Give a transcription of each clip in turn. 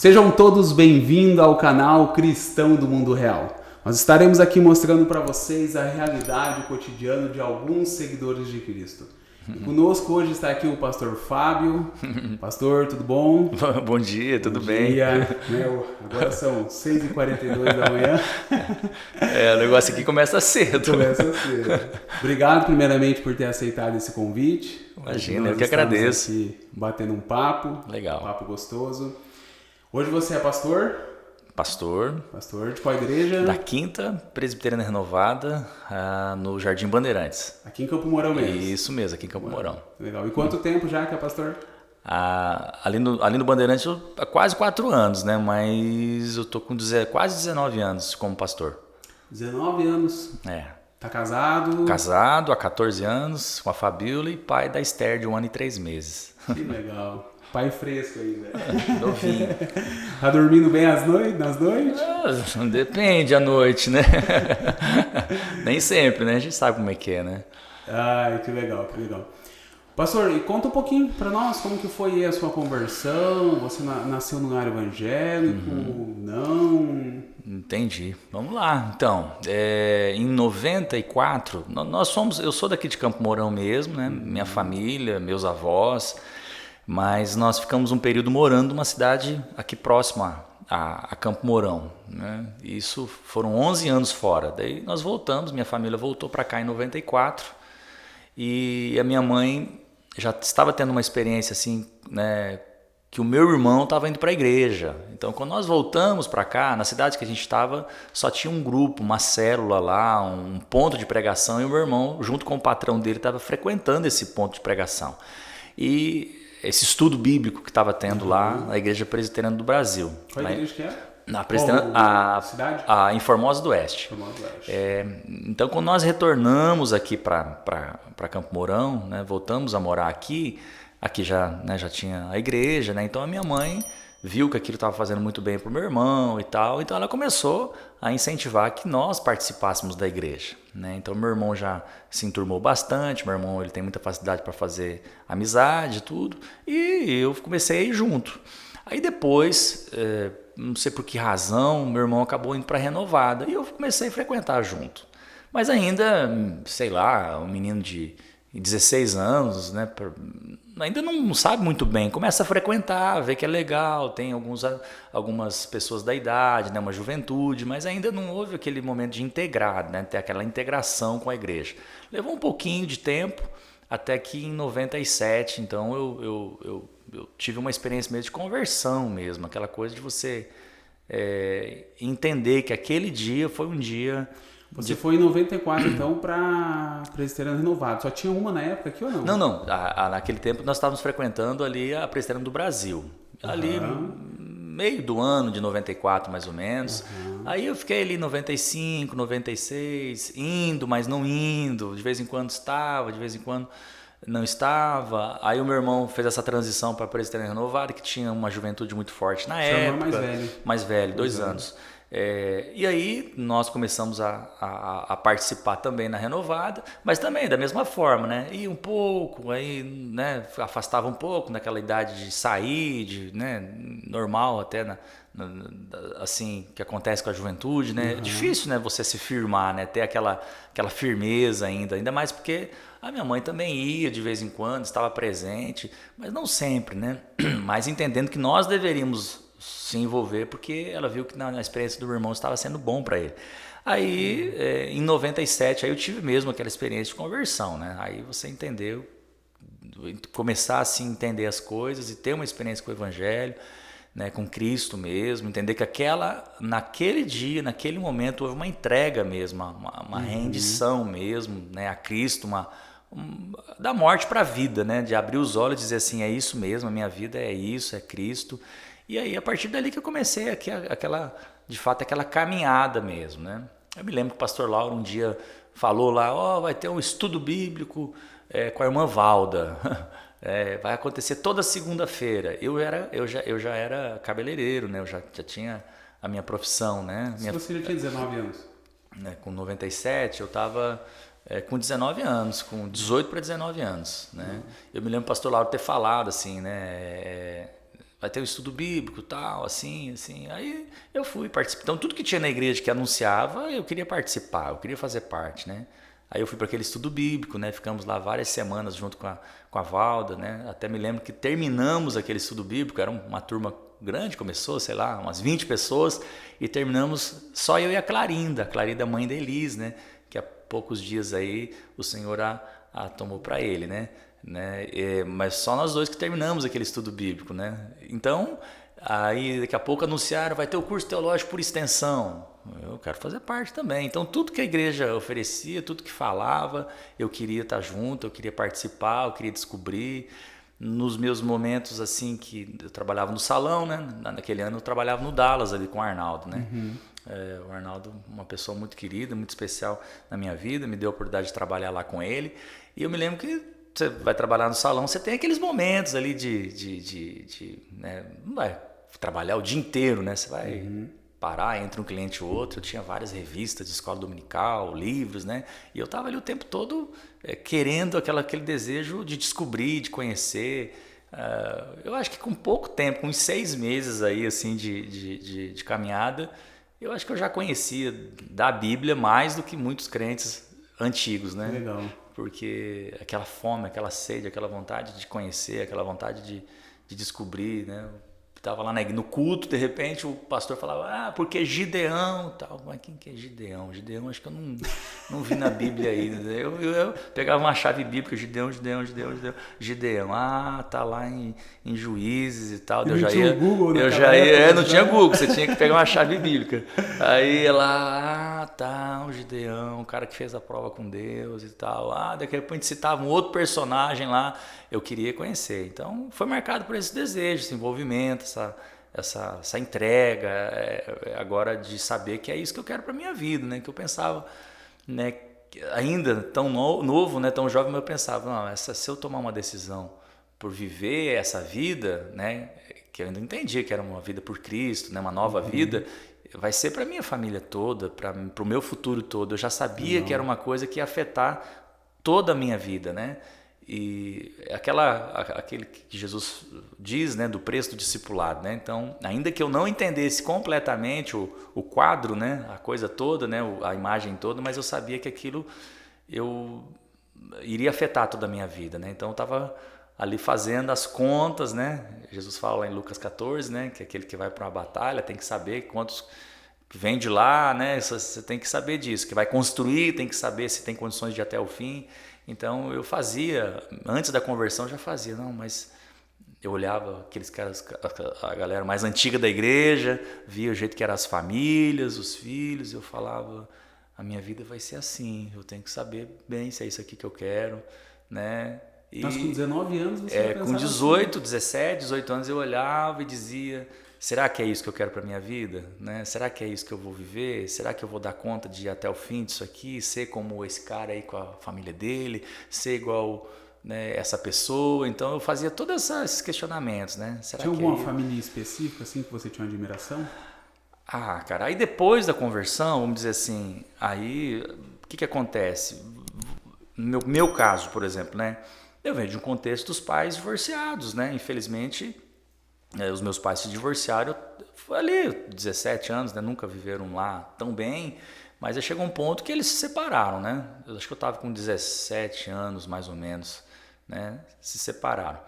Sejam todos bem-vindos ao canal Cristão do Mundo Real. Nós estaremos aqui mostrando para vocês a realidade, o cotidiano de alguns seguidores de Cristo. E conosco hoje está aqui o pastor Fábio. Pastor, tudo bom? Bom dia, tudo bem? Bom dia. Agora são 6h42 da manhã. O negócio aqui começa cedo. Começa cedo. Obrigado primeiramente por ter aceitado esse convite. Imagina, eu que agradeço. Aqui batendo um papo. Legal. Um papo gostoso. Hoje você é pastor? Pastor de qual igreja? Da Quinta Presbiteriana Renovada, no Jardim Bandeirantes. Aqui em Campo Mourão mesmo? Isso mesmo, aqui em Campo Mourão. Legal. E quanto tempo já que é pastor? Ali no Bandeirantes há quase 4 anos, né? Mas eu tô com quase 19 anos como pastor. 19 anos? É. Tá casado? Casado há 14 anos com a Fabíola e pai da Esther de 1 ano e 3 meses. Que legal. Pai fresco ainda. Novinho. Tá dormindo bem nas noites? Depende à noite, né? Nem sempre, né? A gente sabe como é que é, né? Ai, que legal. Pastor, e conta um pouquinho pra nós como que foi a sua conversão. Você nasceu no lar evangélico? Não? Entendi. Vamos lá. Então, em 94, eu sou daqui de Campo Mourão mesmo, né? Minha família, meus avós. Mas nós ficamos um período morando numa cidade aqui próxima a Campo Mourão, né? Isso foram 11 anos fora. Daí nós voltamos, minha família voltou para cá em 94 e a minha mãe já estava tendo uma experiência assim, né, que o meu irmão estava indo para a igreja. Então, quando nós voltamos para cá, na cidade que a gente estava, só tinha um grupo, uma célula lá, um ponto de pregação, e o meu irmão, junto com o patrão dele, estava frequentando esse ponto de pregação. E esse estudo bíblico que estava tendo lá na Igreja Presbiteriana do Brasil. Qual igreja que é? Na cidade? Em Formosa do Oeste. Então, quando nós retornamos aqui para Campo Mourão, né, voltamos a morar aqui já, né, já tinha a igreja, né, então a minha mãe viu que aquilo estava fazendo muito bem para o meu irmão e tal, então ela começou a incentivar que nós participássemos da igreja, né? Então meu irmão já se enturmou bastante, meu irmão ele tem muita facilidade para fazer amizade e tudo, e eu comecei a ir junto. Aí depois, não sei por que razão, meu irmão acabou indo para a Renovada e eu comecei a frequentar junto. Mas ainda, sei lá, um menino de 16 anos, né, ainda não sabe muito bem, começa a frequentar, vê que é legal, tem algumas pessoas da idade, né, uma juventude, mas ainda não houve aquele momento de integrar, né, ter aquela integração com a igreja. Levou um pouquinho de tempo, até que em 97, então eu tive uma experiência mesmo de conversão mesmo, aquela coisa de você entender que aquele dia foi um dia... Você foi em 94, então, para Presbiteriana Renovada. Só tinha uma na época aqui ou não? Não. Naquele tempo nós estávamos frequentando ali a Presbiteriana do Brasil. Ali, meio do ano de 94, mais ou menos. Aí eu fiquei ali em 95, 96, indo, mas não indo. De vez em quando estava, de vez em quando não estava. Aí o meu irmão fez essa transição para a Presbiteriana Renovada, que tinha uma juventude muito forte na época. Mais velho. Mais velho, 2 anos. E aí nós começamos a participar também na Renovada, mas também da mesma forma, né? Ia um pouco, aí, né, afastava um pouco naquela idade de sair, né, normal até assim que acontece com a juventude, né? É difícil, né, você se firmar, né, ter aquela firmeza ainda mais porque a minha mãe também ia de vez em quando, estava presente, mas não sempre, né? Mas entendendo que nós deveríamos se envolver porque ela viu que na experiência do meu irmão estava sendo bom para ele. Aí, em 97, aí eu tive mesmo aquela experiência de conversão, né? Aí você entendeu, começar a se entender as coisas e ter uma experiência com o Evangelho, né, com Cristo mesmo, entender que naquele dia, naquele momento, houve uma entrega mesmo, uma rendição mesmo, né, a Cristo, da morte para a vida, né, de abrir os olhos e dizer assim, é isso mesmo, a minha vida é isso, é Cristo. E aí, a partir dali que eu comecei de fato, aquela caminhada mesmo, né? Eu me lembro que o pastor Lauro um dia falou lá, vai ter um estudo bíblico com a irmã Valda, vai acontecer toda segunda-feira. Eu já era cabeleireiro, né? Eu já tinha a minha profissão, né? Você já tinha 19 anos? Né? Com 97, eu estava... com 19 anos, com 18 para 19 anos, né? Eu me lembro do pastor Lauro ter falado assim, né? vai ter um estudo bíblico, tal, assim, assim. Aí eu fui participar. Então, tudo que tinha na igreja que anunciava, eu queria participar, eu queria fazer parte, né? Aí eu fui para aquele estudo bíblico, né? Ficamos lá várias semanas junto com a Valda, né? Até me lembro que terminamos aquele estudo bíblico, era uma turma grande, começou, sei lá, umas 20 pessoas, e terminamos só eu e a Clarinda mãe da Elis, né? Que há poucos dias aí o Senhor a tomou para ele, né? Mas só nós dois que terminamos aquele estudo bíblico, né? Então, aí daqui a pouco anunciaram, vai ter o curso teológico por extensão. Eu quero fazer parte também. Então, tudo que a igreja oferecia, tudo que falava, eu queria estar junto, eu queria participar, eu queria descobrir. Nos meus momentos, assim, que eu trabalhava no salão, né? Naquele ano eu trabalhava no Dallas, ali com o Arnaldo, né? O Arnaldo, uma pessoa muito querida, muito especial na minha vida, me deu a oportunidade de trabalhar lá com ele. E eu me lembro que você vai trabalhar no salão, você tem aqueles momentos ali né? Não vai trabalhar o dia inteiro, né? Você vai parar entre um cliente e outro. Eu tinha várias revistas de escola dominical, livros, né? E eu estava ali o tempo todo querendo aquele desejo de descobrir, de conhecer. Eu acho que com pouco tempo, com uns 6 meses aí, assim, de caminhada, eu acho que eu já conhecia da Bíblia mais do que muitos crentes antigos, né? Legal. Porque aquela fome, aquela sede, aquela vontade de conhecer, aquela vontade de descobrir, né? Estava lá no culto, de repente o pastor falava, porque Gideão, tal. Mas quem que é Gideão? Gideão acho que eu não vi na Bíblia aí. Eu pegava uma chave bíblica, Gideão, tá lá em Juízes e tal. Eu já ia, Google, né? Não tinha Google, você tinha que pegar uma chave bíblica. Aí ela, o Gideão, o cara que fez a prova com Deus e tal. Daqui a repente citava um outro personagem lá, eu queria conhecer. Então foi marcado por esse desejo, esse envolvimento, essa entrega, agora de saber que é isso que eu quero para minha vida, né? Que eu pensava, né? Ainda tão novo, né? Tão jovem, mas eu pensava, não, se eu tomar uma decisão por viver essa vida, né? Que eu ainda entendia que era uma vida por Cristo, né? Uma nova vida, vai ser para minha família toda, para o meu futuro todo. Eu já sabia que era uma coisa que ia afetar toda a minha vida, né? E aquele que Jesus diz, né, do preço do discipulado, né? Então, ainda que eu não entendesse completamente o quadro, né, a coisa toda, né, a imagem toda, mas eu sabia que aquilo iria afetar toda a minha vida, né? Então eu estava ali fazendo as contas, né? Jesus fala lá em Lucas 14, né, que aquele que vai para uma batalha tem que saber quantos vem de lá, né? Você tem que saber disso, que vai construir, tem que saber se tem condições de ir até o fim. Então eu fazia, antes da conversão já fazia, mas eu olhava aqueles caras, a galera mais antiga da igreja, via o jeito que eram as famílias, os filhos, eu falava, a minha vida vai ser assim, eu tenho que saber bem se é isso aqui que eu quero, né? Mas com 19 anos você com 18, 17, 18 anos eu olhava e dizia, será que é isso que eu quero para minha vida? Né? Será que é isso que eu vou viver? Será que eu vou dar conta de ir até o fim disso aqui? Ser como esse cara aí com a família dele? Ser igual, né, essa pessoa? Então eu fazia todos esses questionamentos, né? Será tinha alguma família específica assim que você tinha uma admiração? Cara, aí depois da conversão, vamos dizer assim, aí o que acontece? No meu caso, por exemplo, né? Eu venho de um contexto dos pais divorciados, né? Infelizmente, os meus pais se divorciaram, foi ali 17 anos, né? Nunca viveram lá tão bem, mas aí chegou um ponto que eles se separaram, né? Eu acho que eu estava com 17 anos, mais ou menos, né? Se separaram.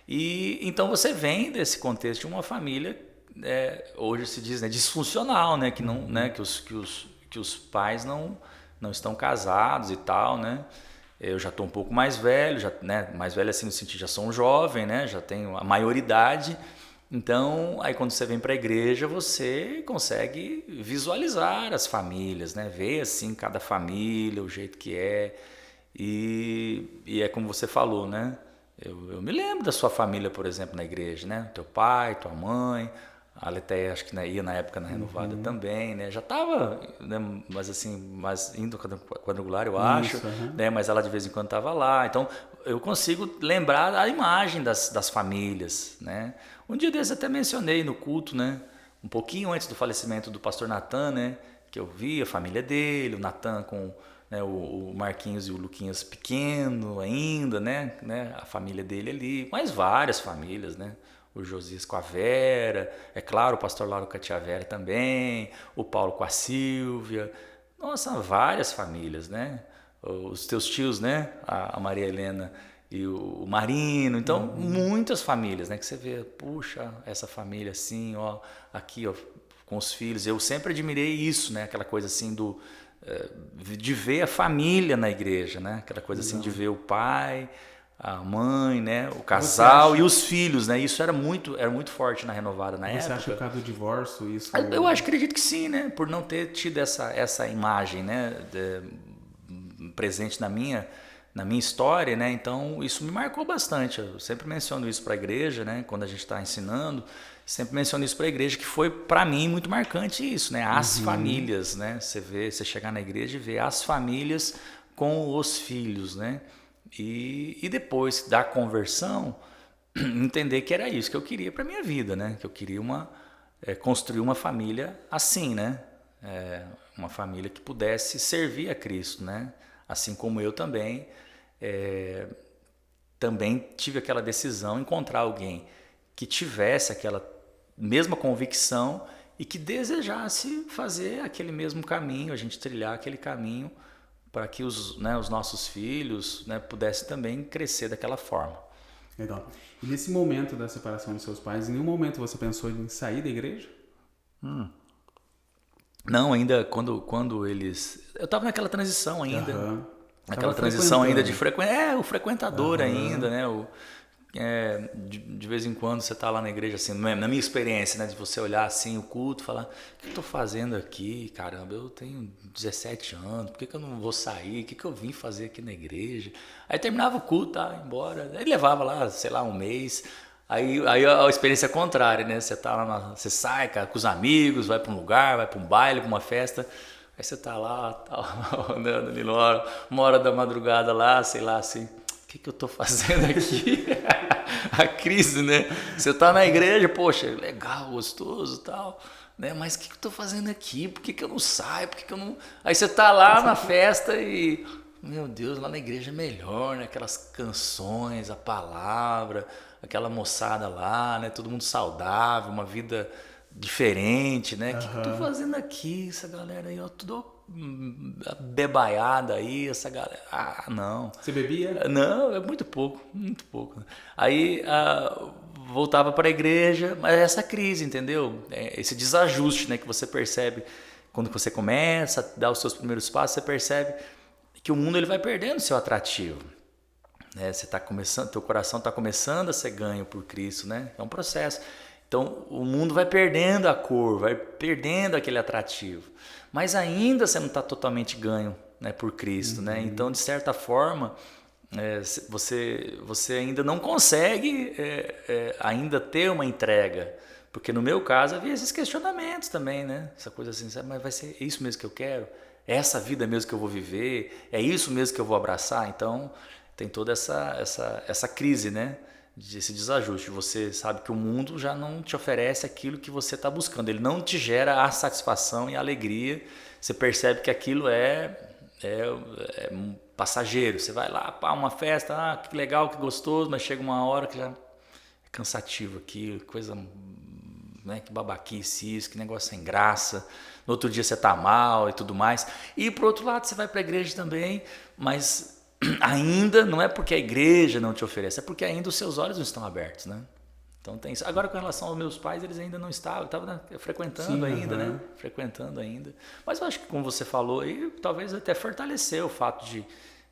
E então você vem desse contexto de uma família, hoje se diz, né, disfuncional, né? Que não, né? Que os pais não estão casados e tal, né? Eu já estou um pouco mais velho, né? Mais velho assim no sentido, já sou um jovem, né? Já tenho a maioridade. Então, aí quando você vem para a igreja, você consegue visualizar as famílias, né? Ver assim cada família, o jeito que é. E é como você falou, né? Eu me lembro da sua família, por exemplo, na igreja, né? Teu pai, tua mãe, a Letéia, acho que ia na época na Renovada também, né? Já estava, né? Mas assim, indo quadrangular, eu acho, né? Mas ela de vez em quando estava lá. Então, eu consigo lembrar a imagem das famílias, né? Um dia desses até mencionei no culto, né? Um pouquinho antes do falecimento do pastor Natan, né? Que eu vi a família dele, o Natan com, né, o Marquinhos e o Luquinhas pequeno ainda, né? A família dele ali, mas várias famílias, né? O Josias com a Vera, é claro, o pastor Lauro com a tia Vera também, o Paulo com a Silvia. Nossa, várias famílias, né? Os teus tios, né? A Maria Helena e o Marino. Então, muitas famílias, né? Que você vê, puxa, essa família assim, ó, aqui, ó, com os filhos. Eu sempre admirei isso, né? Aquela coisa assim de ver a família na igreja, né? Aquela coisa assim de ver o pai, a mãe, né? O casal e os filhos, né? Isso era muito forte na Renovada na época. Você acha que por causa do divórcio isso... Eu acredito que sim, né? Por não ter tido essa imagem, né? Presente na minha história, né? Então isso me marcou bastante. Eu sempre menciono isso para a igreja, né? Quando a gente está ensinando, sempre menciono isso para a igreja, que foi para mim muito marcante isso, né? As famílias, né? Você chegar na igreja e ver as famílias com os filhos, né? E depois da conversão, entender que era isso que eu queria para minha vida, né? Que eu queria construir uma família assim, né? Uma família que pudesse servir a Cristo, né? Assim como eu também tive aquela decisão, encontrar alguém que tivesse aquela mesma convicção e que desejasse fazer aquele mesmo caminho, a gente trilhar aquele caminho para que os nossos filhos, né, pudessem também crescer daquela forma. Legal. E nesse momento da separação dos seus pais, em nenhum momento você pensou em sair da igreja? Não, ainda quando eles... Eu estava naquela transição ainda. Naquela transição ainda de o frequentador ainda, né? De vez em quando você está lá na igreja, assim, na minha experiência, né? De você olhar assim o culto e falar, o que eu estou fazendo aqui? Caramba, eu tenho 17 anos, por que eu não vou sair? O que eu vim fazer aqui na igreja? Aí terminava o culto, tá, embora. Aí levava lá, sei lá, um mês. Aí a experiência é contrária, né? Você tá lá, você sai com os amigos, vai para um lugar, vai para um baile, para uma festa. Aí você tá lá, tá andando ali uma hora da madrugada lá, sei lá, assim, o que eu tô fazendo aqui? A crise, né? Você tá na igreja, poxa, legal, gostoso e tal, né? Mas o que eu tô fazendo aqui? Por que eu não saio? Por que eu não... Aí você tá lá na festa e, meu Deus, lá na igreja é melhor, né? Aquelas canções, a palavra, aquela moçada lá, né? Todo mundo saudável, uma vida diferente, né? O que eu tô fazendo aqui? Essa galera aí, ó, tudo bebaiada aí, essa galera. Ah, não. Você bebia? Não, é muito pouco. Aí voltava para a igreja, mas essa crise, entendeu? Esse desajuste, né, que você percebe quando você começa a dar os seus primeiros passos, você percebe que o mundo ele vai perdendo seu atrativo. Né? Você tá começando, teu coração está começando a ser ganho por Cristo, né? É um processo. Então, o mundo vai perdendo a cor, vai perdendo aquele atrativo. Mas ainda você não está totalmente ganho, né, por Cristo. Né? Então, de certa forma, você ainda não consegue ainda ter uma entrega. Porque no meu caso havia esses questionamentos também. Né? Essa coisa assim, sabe, mas vai ser isso mesmo que eu quero? É essa vida mesmo que eu vou viver? É isso mesmo que eu vou abraçar? Então, tem toda essa crise, né? Esse desajuste. Você sabe que o mundo já não te oferece aquilo que você está buscando. Ele não te gera a satisfação e a alegria. Você percebe que aquilo é passageiro. Você vai lá, pá, uma festa, que legal, que gostoso, mas chega uma hora que já é cansativo aqui, coisa, né, que babaquice isso, que negócio sem graça. No outro dia você está mal e tudo mais. E por outro lado, você vai para a igreja também, mas ainda não é porque a igreja não te oferece, é porque ainda os seus olhos não estão abertos, né? Então tem isso. Agora, com relação aos meus pais, eles ainda não estavam, eu estava frequentando ainda, né? Frequentando ainda. Mas eu acho que, como você falou, aí, talvez até fortaleceu o fato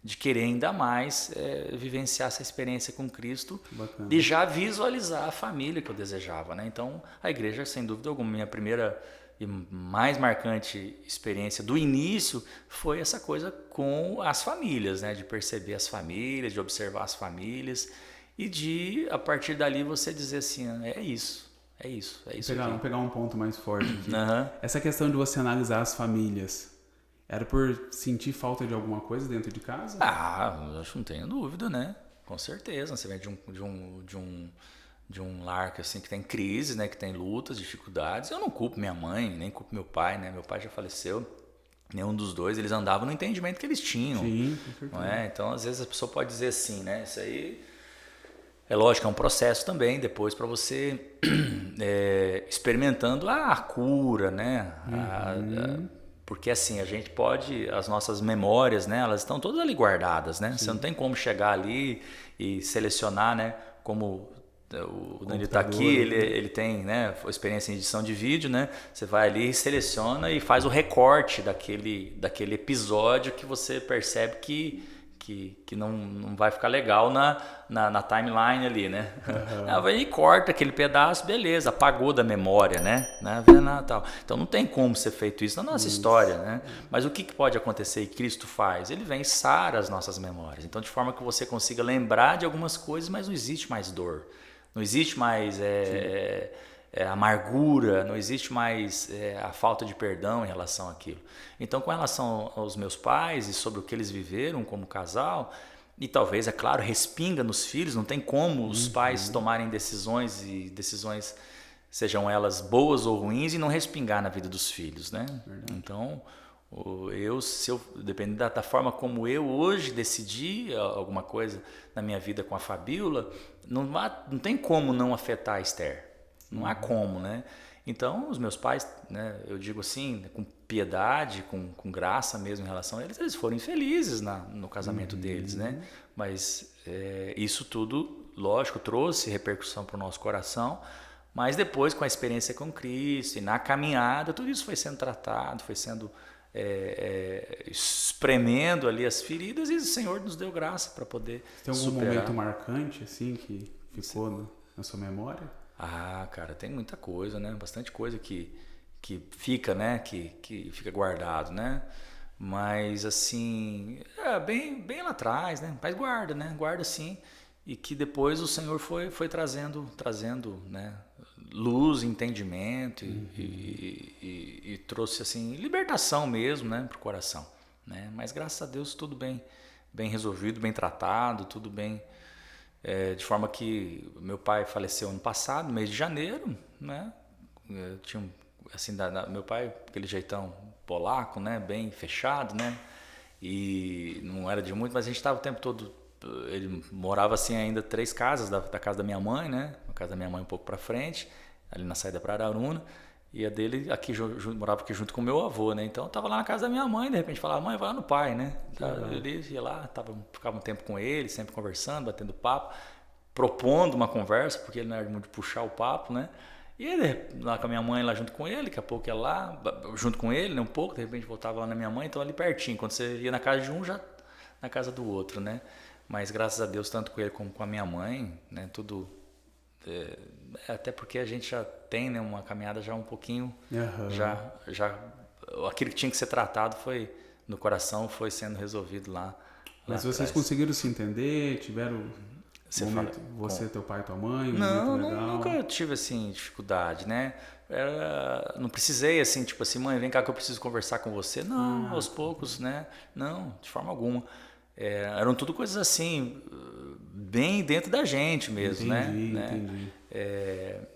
de querer ainda mais vivenciar essa experiência com Cristo. Bacana. E já visualizar a família que eu desejava, né? Então, a igreja, sem dúvida alguma, minha primeira e mais marcante experiência do início foi essa coisa com as famílias, né? De perceber as famílias, de observar as famílias e de, a partir dali, você dizer assim, é isso. Vamos pegar um ponto mais forte aqui. Essa questão de você analisar as famílias, era por sentir falta de alguma coisa dentro de casa? Eu acho que não tenho dúvida, né? Com certeza. Você vem de um lar que, assim, que tem crises, né, que tem lutas, dificuldades. Eu não culpo minha mãe, nem culpo meu pai, né? Meu pai já faleceu. Nenhum dos dois, eles andavam no entendimento que eles tinham. Sim, com certeza. Não é? Então, às vezes a pessoa pode dizer assim, né? Isso aí É lógico, é um processo também depois para você experimentando a cura, né? Porque assim, a gente pode, as nossas memórias, né? Elas estão todas ali guardadas, né? Você não tem como chegar ali e selecionar, né? Como o Danilo está aqui, ele tem, né, experiência em edição de vídeo, né? Você vai ali, seleciona e faz o recorte daquele episódio que você percebe que não vai ficar legal na timeline ali, né? Aí corta aquele pedaço, beleza, apagou da memória, né? Tal. Então não tem como ser feito isso na nossa história, né? Mas o que pode acontecer e Cristo faz? Ele vem e sara as nossas memórias. Então de forma que você consiga lembrar de algumas coisas, mas não existe mais dor. Não existe mais amargura, não existe mais a falta de perdão em relação àquilo. Então, com relação aos meus pais e sobre o que eles viveram como casal, e talvez, é claro, respinga nos filhos, não tem como os pais tomarem decisões, e decisões, sejam elas boas ou ruins, e não respingar na vida dos filhos, né? Então, dependendo da forma como eu hoje decidi alguma coisa na minha vida com a Fabíola, não tem como não afetar a Esther. Não há como, né? Então, os meus pais, né, eu digo assim, com piedade, com graça mesmo em relação a eles foram infelizes no casamento deles, né? Mas isso tudo, lógico, trouxe repercussão para o nosso coração, mas depois, com a experiência com Cristo e na caminhada, tudo isso foi sendo tratado, foi sendo espremendo ali as feridas, e o Senhor nos deu graça para poder superar. Tem algum momento marcante assim que ficou na sua memória? Ah, cara, tem muita coisa, né? Bastante coisa que fica, né? Que fica guardado, né? Mas assim, bem lá atrás, né? Mas guarda, né? Guarda sim. E que depois o Senhor foi trazendo, né? Luz, entendimento e trouxe assim libertação mesmo, né? Pro coração, né? Mas graças a Deus tudo bem resolvido, bem tratado, tudo bem. De forma que meu pai faleceu ano passado, no mês de janeiro, né? Tinha assim, meu pai, aquele jeitão polaco, né? Bem fechado, né? E não era de muito, mas a gente estava o tempo todo. Ele morava assim ainda 3 casas da casa da minha mãe, né? A casa da minha mãe um pouco para frente, ali na saída para Araruna. E a dele aqui morava aqui junto com o meu avô, né? Então eu tava lá na casa da minha mãe, de repente falava, mãe, vai lá no pai, né? Ele ia lá, ficava um tempo com ele, sempre conversando, batendo papo, propondo uma conversa, porque ele não era muito de puxar o papo, né? E ele, lá com a minha mãe, lá junto com ele, daqui a pouco ia lá, junto com ele, né? Um pouco, de repente voltava lá na minha mãe, então ali pertinho. Quando você ia na casa de um, já na casa do outro, né? Mas graças a Deus, tanto com ele como com a minha mãe, né? Tudo... até porque a gente já tem, né, uma caminhada já um pouquinho, já aquilo que tinha que ser tratado no coração foi sendo resolvido lá. Mas vocês conseguiram se entender? Tiveram você, teu pai e tua mãe? Nunca tive assim dificuldade, né? Não precisei assim, tipo assim, mãe, vem cá que eu preciso conversar com você. Não, aos poucos, né? Não, de forma alguma. Eram tudo coisas assim, bem dentro da gente mesmo, Entendi.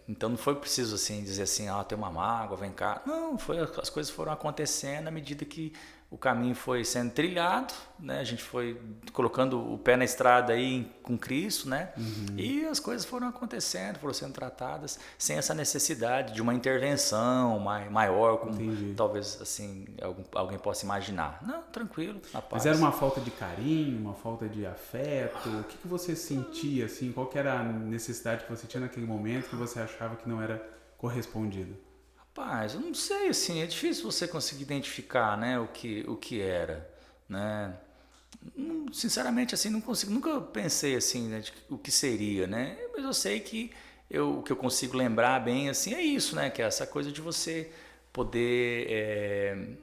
Então não foi preciso assim dizer assim, tem uma mágoa, vem cá. Não, as coisas foram acontecendo à medida que o caminho foi sendo trilhado, né? A gente foi colocando o pé na estrada aí com Cristo, né? E as coisas foram acontecendo, foram sendo tratadas sem essa necessidade de uma intervenção maior, como talvez assim alguém possa imaginar. Não, tranquilo, na paz. Mas era uma falta de carinho, uma falta de afeto? O que você sentia assim? Qual que era a necessidade que você tinha naquele momento que você achava que não era correspondido? Rapaz, eu não sei, assim, é difícil você conseguir identificar, né, o que era, né? Sinceramente, assim, não consigo, nunca pensei assim, né, de o que seria, né? Mas eu sei que o que eu consigo lembrar bem, assim, é isso, né? Que é essa coisa de você poder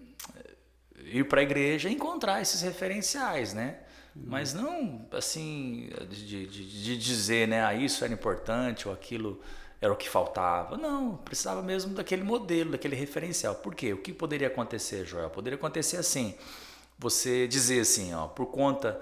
ir para a igreja e encontrar esses referenciais, né? Mas não, assim, de dizer, né, isso era importante ou aquilo era o que faltava. Não, precisava mesmo daquele modelo, daquele referencial. Por quê? O que poderia acontecer, Joel? Poderia acontecer assim, você dizer assim, por conta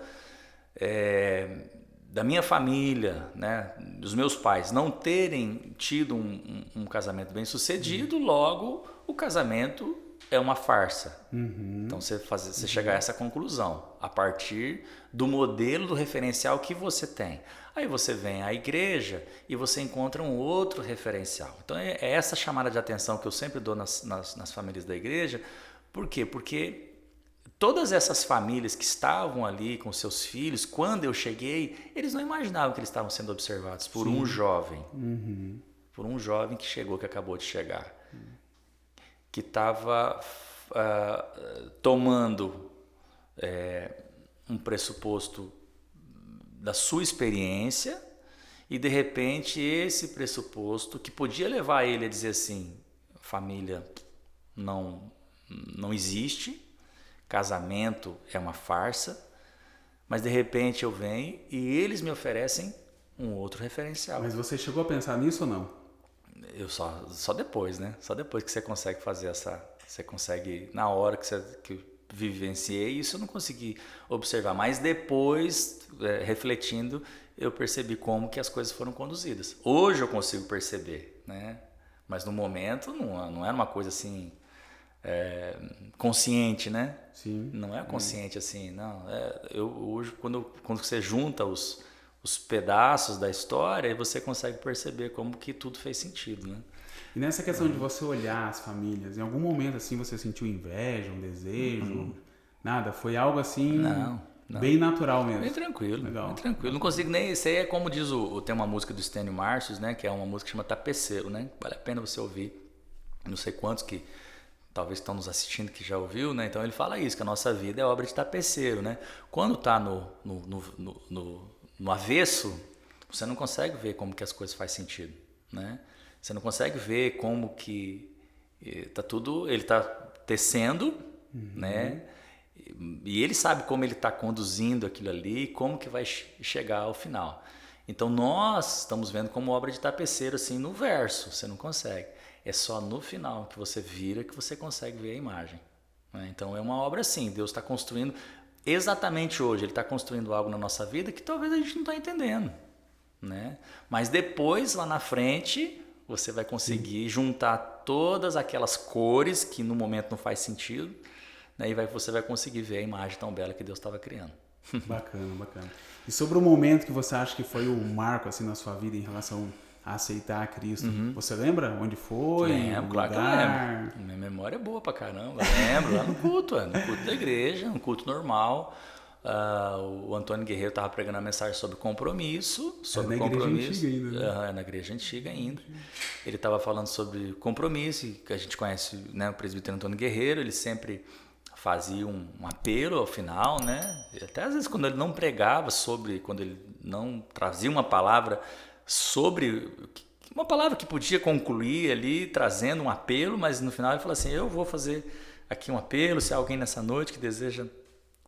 da minha família, né, dos meus pais não terem tido um casamento bem sucedido, logo o casamento é uma farsa. Então você chegar a essa conclusão a partir do modelo, do referencial que você tem. Aí você vem à igreja e você encontra um outro referencial. Então é essa chamada de atenção que eu sempre dou nas famílias da igreja. Por quê? Porque todas essas famílias que estavam ali com seus filhos, quando eu cheguei, eles não imaginavam que eles estavam sendo observados por um jovem. Por um jovem que chegou, que acabou de chegar. Que estava tomando um pressuposto da sua experiência e, de repente, esse pressuposto que podia levar ele a dizer assim, família não existe, casamento é uma farsa, mas de repente eu venho e eles me oferecem um outro referencial. Mas você chegou a pensar nisso ou não? Eu só depois, né? Só depois que você consegue fazer você consegue, na hora que eu vivenciei isso, eu não consegui observar, mas depois, refletindo, eu percebi como que as coisas foram conduzidas. Hoje eu consigo perceber, né? Mas no momento não era uma coisa assim consciente, né? Sim. Não é consciente assim, não. Hoje, quando você junta os pedaços da história, você consegue perceber como que tudo fez sentido, né? E nessa questão de você olhar as famílias, em algum momento assim você sentiu inveja, um desejo? Nada? Foi algo assim Não. bem natural mesmo? Bem tranquilo, Legal. bem tranquilo. Não consigo nem... Isso aí é como diz tem uma música do Stênio Marcius, né? Que é uma música que chama Tapeceiro, né? Vale a pena você ouvir. Não sei quantos que talvez estão nos assistindo que já ouviu, né? Então ele fala isso, que a nossa vida é obra de tapeceiro, né? Quando está no avesso, você não consegue ver como que as coisas fazem sentido, né? Você não consegue ver como que tá tudo, ele está tecendo, né? E ele sabe como ele está conduzindo aquilo ali, como que vai chegar ao final. Então nós estamos vendo como obra de tapeceiro assim no verso, você não consegue. É só no final que você vira que você consegue ver a imagem, né? Então é uma obra assim, Deus está construindo exatamente hoje, Ele está construindo algo na nossa vida que talvez a gente não está entendendo, né? Mas depois, lá na frente, você vai conseguir juntar todas aquelas cores que no momento não faz sentido, né? E você vai conseguir ver a imagem tão bela que Deus estava criando. Bacana, bacana. E sobre o momento que você acha que foi o marco assim na sua vida em relação a aceitar a Cristo, você lembra onde foi? Lembro, claro que eu lembro. Minha memória é boa pra caramba. Eu lembro, lá no culto da igreja, um culto normal. O Antônio Guerreiro estava pregando a mensagem sobre compromisso. Sobre compromisso. Igreja antiga ainda, né? Na igreja antiga ainda. Ele estava falando sobre compromisso, que a gente conhece, né, o presbítero Antônio Guerreiro. Ele sempre fazia um apelo ao final, né? E até às vezes quando ele não pregava quando ele não trazia uma palavra sobre uma palavra que podia concluir ali, trazendo um apelo, mas no final ele falou assim, eu vou fazer aqui um apelo, se há alguém nessa noite que deseja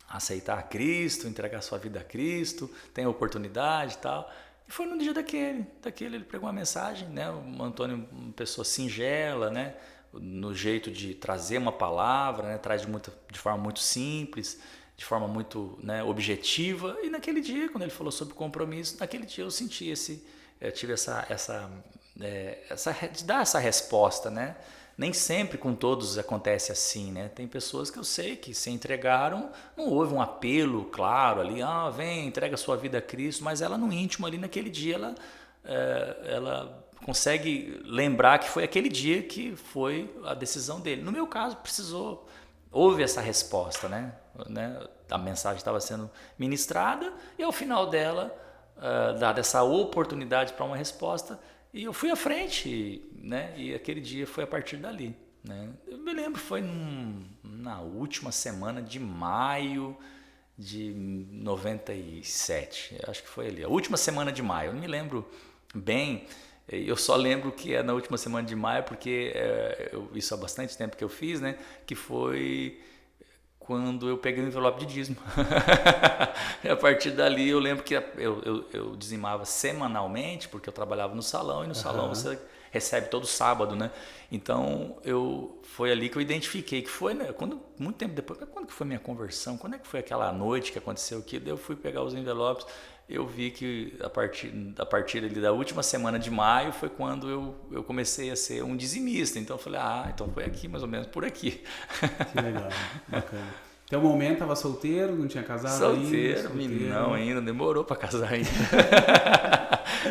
aceitar a Cristo, entregar sua vida a Cristo, tem a oportunidade e tal. E foi no dia daquele ele pregou uma mensagem, né? O Antônio, uma pessoa singela, né? No jeito de trazer uma palavra, né? Traz de forma muito simples, de forma muito, né, objetiva. E naquele dia, quando ele falou sobre compromisso, naquele dia eu senti tive de dar essa resposta, né? Nem sempre com todos acontece assim, né? Tem pessoas que eu sei que se entregaram, não houve um apelo claro ali, vem, entrega sua vida a Cristo, mas ela no íntimo ali naquele dia, ela consegue lembrar que foi aquele dia que foi a decisão dele. No meu caso, houve essa resposta, né? A mensagem estava sendo ministrada e ao final dela, dada essa oportunidade para uma resposta, e eu fui à frente, né? E aquele dia foi a partir dali, né? Eu me lembro, foi na última semana de maio de 97, acho que foi ali, a última semana de maio, eu não me lembro bem, eu só lembro que é na última semana de maio, porque isso há bastante tempo que eu fiz, né? Que foi quando eu peguei o envelope de dízimo. E a partir dali eu lembro que eu dizimava semanalmente, porque eu trabalhava no salão, e no salão você recebe todo sábado, né? Então, foi ali que eu identifiquei que foi, né? Muito tempo depois, quando que foi minha conversão? Quando é que foi aquela noite que aconteceu aquilo? Daí eu fui pegar os envelopes, eu vi que a partir ali da última semana de maio foi quando eu comecei a ser um dizimista. Então eu falei, então foi aqui, mais ou menos por aqui. Que legal, bacana. Até o momento estava solteiro, não tinha casado ainda? Não, ainda, demorou para casar ainda.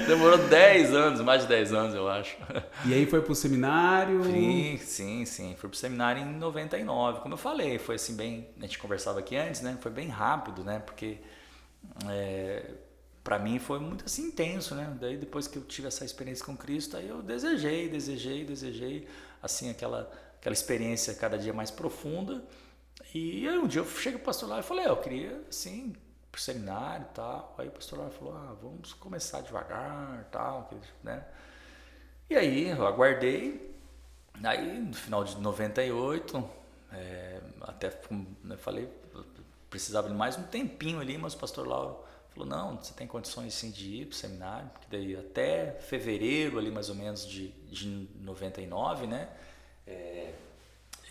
Demorou 10 anos, mais de 10 anos, eu acho. E aí foi pro seminário? Sim. Fui pro seminário em 99. Como eu falei, foi assim bem... A gente conversava aqui antes, né? Foi bem rápido, né? Porque para mim foi muito assim intenso, né? Daí depois que eu tive essa experiência com Cristo, aí eu desejei, assim, aquela experiência cada dia mais profunda. E aí um dia eu cheguei pro pastor lá e falei, eu queria, assim, pro seminário e tal. Aí o pastor lá falou, vamos começar devagar e tal, né? E aí eu aguardei. Aí no final de 98, até falei, precisava de mais um tempinho ali, mas o pastor Lauro falou, não, você tem condições sim de ir pro seminário, porque daí até fevereiro ali mais ou menos de 99, né?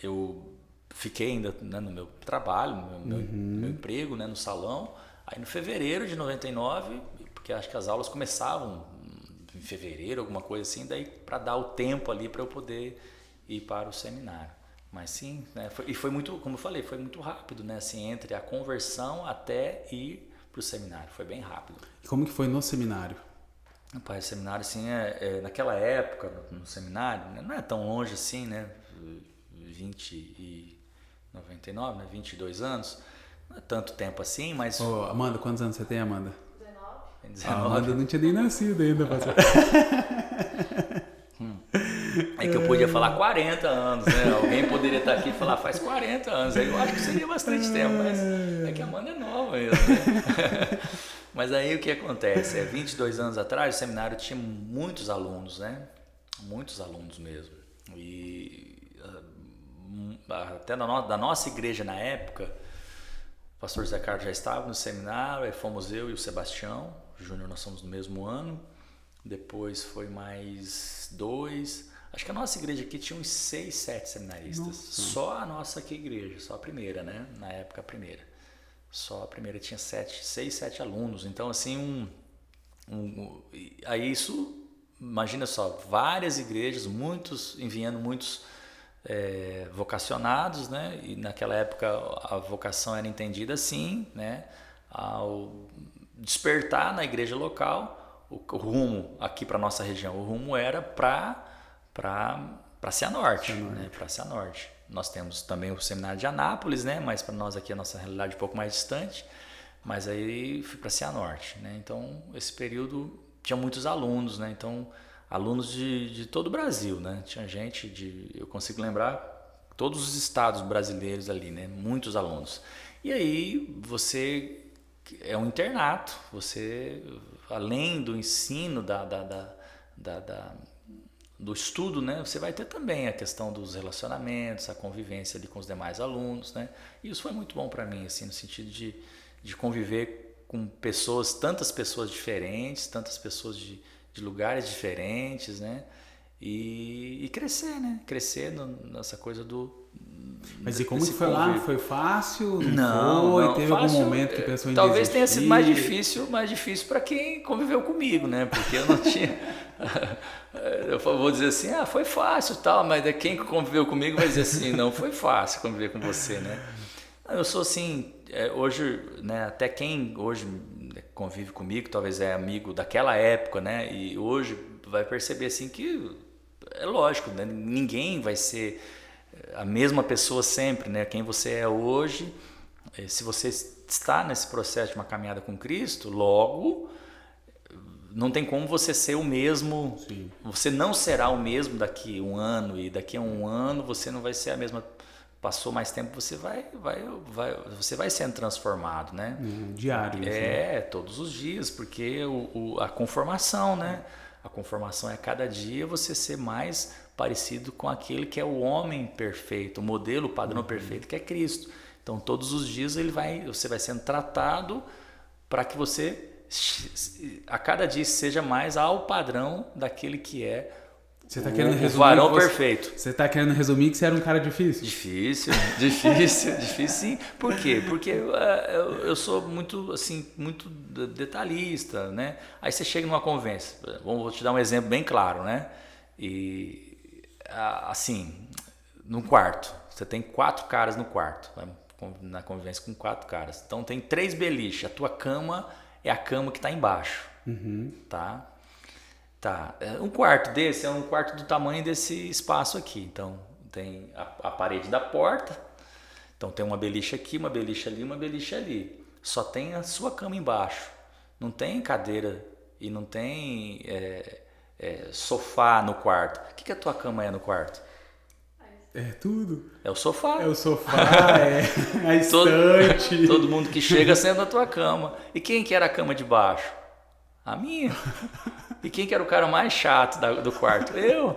Eu fiquei ainda, né, no meu trabalho, no meu emprego, né, no salão. Aí no fevereiro de 99, porque acho que as aulas começavam em fevereiro, alguma coisa assim, daí para dar o tempo ali para eu poder ir para o seminário. Mas sim, né, foi muito, como eu falei, foi muito rápido, né, assim, entre a conversão até ir para o seminário, foi bem rápido. E como que foi no seminário? Rapaz, o seminário, assim, naquela época, no seminário, né, não é tão longe assim, né, 99, né? 22 anos, não é tanto tempo assim, mas... Amanda, quantos anos você tem, Amanda? 19. A Amanda não tinha nem nascido ainda, pastor. É que eu podia falar 40 anos, né? Alguém poderia estar aqui e falar, faz 40 anos, aí eu acho que seria bastante tempo, mas é que a Amanda é nova mesmo, né? Mas aí o que acontece? 22 anos atrás, o seminário tinha muitos alunos, né? Muitos alunos mesmo. E até da nossa igreja na época, o pastor Zé Carlos já estava no seminário, aí fomos eu e o Sebastião Júnior, nós somos no mesmo ano, depois foi mais 2, acho que a nossa igreja aqui tinha uns 6, 7 seminaristas. Nossa. Só a nossa aqui igreja, só a primeira, né? Na época a primeira, só a primeira tinha 6, 7 alunos, então assim, aí isso, imagina só, várias igrejas, enviando muitos vocacionados, né? E naquela época a vocação era entendida assim, né? Ao despertar na igreja local, o rumo aqui para nossa região, o rumo era para Cianorte, né? Para Cianorte. Nós temos também o seminário de Anápolis, né? Mas para nós aqui a nossa realidade é um pouco mais distante, mas aí fui para Cianorte, né? Então esse período tinha muitos alunos, né? Então alunos de todo o Brasil, né? Tinha gente eu consigo lembrar todos os estados brasileiros ali, né? Muitos alunos. E aí você é um internato, você além do ensino do estudo, né? Você vai ter também a questão dos relacionamentos, a convivência ali com os demais alunos, né? E isso foi muito bom para mim, assim, no sentido de conviver com tantas pessoas diferentes, tantas pessoas de lugares diferentes, né? E crescer, né? Crescer nessa coisa do... Mas e como que foi lá? Foi fácil? Não, teve fácil, algum momento que pensou em talvez desistir? tenha sido mais difícil para quem conviveu comigo, né? Porque eu não tinha... Eu vou dizer assim, foi fácil tal, mas quem conviveu comigo vai dizer assim, não foi fácil conviver com você, né? Eu sou assim, hoje, né? Até quem hoje convive comigo, talvez é amigo daquela época, né? E hoje vai perceber assim que é lógico, né? Ninguém vai ser a mesma pessoa sempre, né? Quem você é hoje, se você está nesse processo de uma caminhada com Cristo, logo não tem como você ser o mesmo. Sim. Você não será o mesmo daqui um ano, e daqui a um ano você não vai ser a mesma. Passou mais tempo, você vai sendo transformado, né? Diário. Todos os dias, porque a conformação, né? A conformação é cada dia você ser mais parecido com aquele que é o homem perfeito, o modelo, o padrão perfeito, que é Cristo. Então, todos os dias você vai sendo tratado para que você, a cada dia, seja mais ao padrão daquele que é Você tá querendo O resumir varão que você- perfeito. Você tá querendo resumir que você era um cara difícil? Difícil sim. Por quê? Porque eu sou muito, assim, muito detalhista, né? Aí você chega numa convivência, vou te dar um exemplo bem claro, né? E, assim, num quarto, você tem 4 caras no quarto, né? Na convivência com 4 caras. Então tem 3 beliches, a tua cama é a cama que está embaixo, tá? Tá, um quarto desse é um quarto do tamanho desse espaço aqui. Então tem a parede da porta. Então tem uma beliche aqui, uma beliche ali, uma beliche ali. Só tem a sua cama embaixo. Não tem cadeira e não tem sofá no quarto. O que a tua cama é no quarto? É tudo. É o sofá. É o sofá, é a estante. Todo mundo que chega senta na tua cama. E quem que era a cama de baixo? A minha. E quem que era o cara mais chato do quarto? Eu.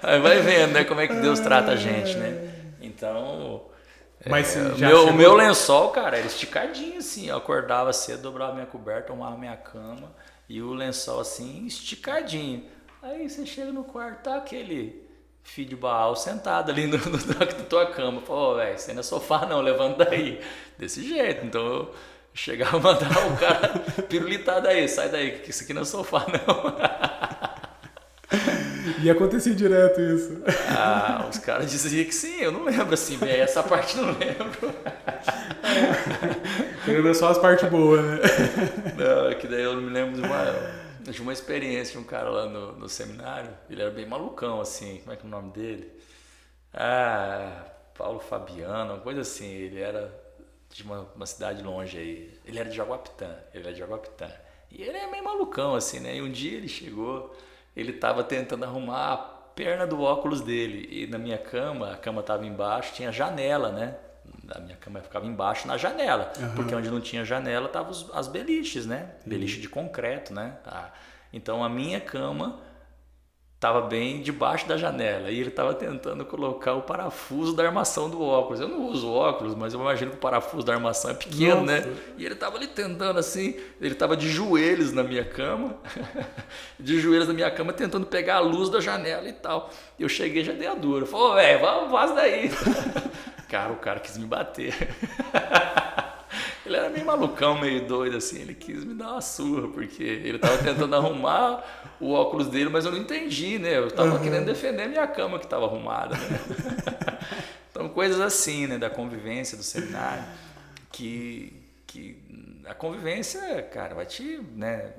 Aí vai vendo, né, como é que Deus trata a gente, né? Então, Mas o meu lençol, cara, era esticadinho assim. Eu acordava cedo, dobrava minha coberta, tomava minha cama e o lençol assim, esticadinho. Aí você chega no quarto, tá aquele filho de Baal sentado ali na tua cama. Pô, velho, você não é sofá não, levanta daí. Desse jeito, então eu chegava a mandar o cara pirulitar daí, sai daí, que isso aqui não é sofá não. E acontecia direto isso. Os caras diziam que sim, eu não lembro assim, velho, essa parte não lembro. Pegando só as partes boas, né? Não, é que daí eu me lembro de uma experiência de um cara lá no seminário, ele era bem malucão assim, como é que é o nome dele? Paulo Fabiano, uma coisa assim, ele era de uma cidade longe aí, ele era de Jaguapitã, e ele é meio malucão assim, né, e um dia ele chegou, ele tava tentando arrumar a perna do óculos dele, e na minha cama, a cama tava embaixo, tinha janela, né, a minha cama ficava embaixo na janela, porque onde não tinha janela tava as beliches, né, beliche de concreto, né, então a minha cama estava bem debaixo da janela e ele estava tentando colocar o parafuso da armação do óculos. Eu não uso óculos, mas eu imagino que o parafuso da armação é pequeno, né? E ele estava ali tentando assim, ele estava de joelhos na minha cama, tentando pegar a luz da janela e tal. Eu cheguei e já dei a dura. Falei, velho, vaza daí. Cara, o cara quis me bater. Ele era meio malucão, meio doido assim, ele quis me dar uma surra, porque ele tava tentando arrumar o óculos dele, mas eu não entendi, né? Eu tava querendo defender minha cama que tava arrumada, né? Então, coisas assim, né, da convivência do seminário, que a convivência, cara, vai te, né,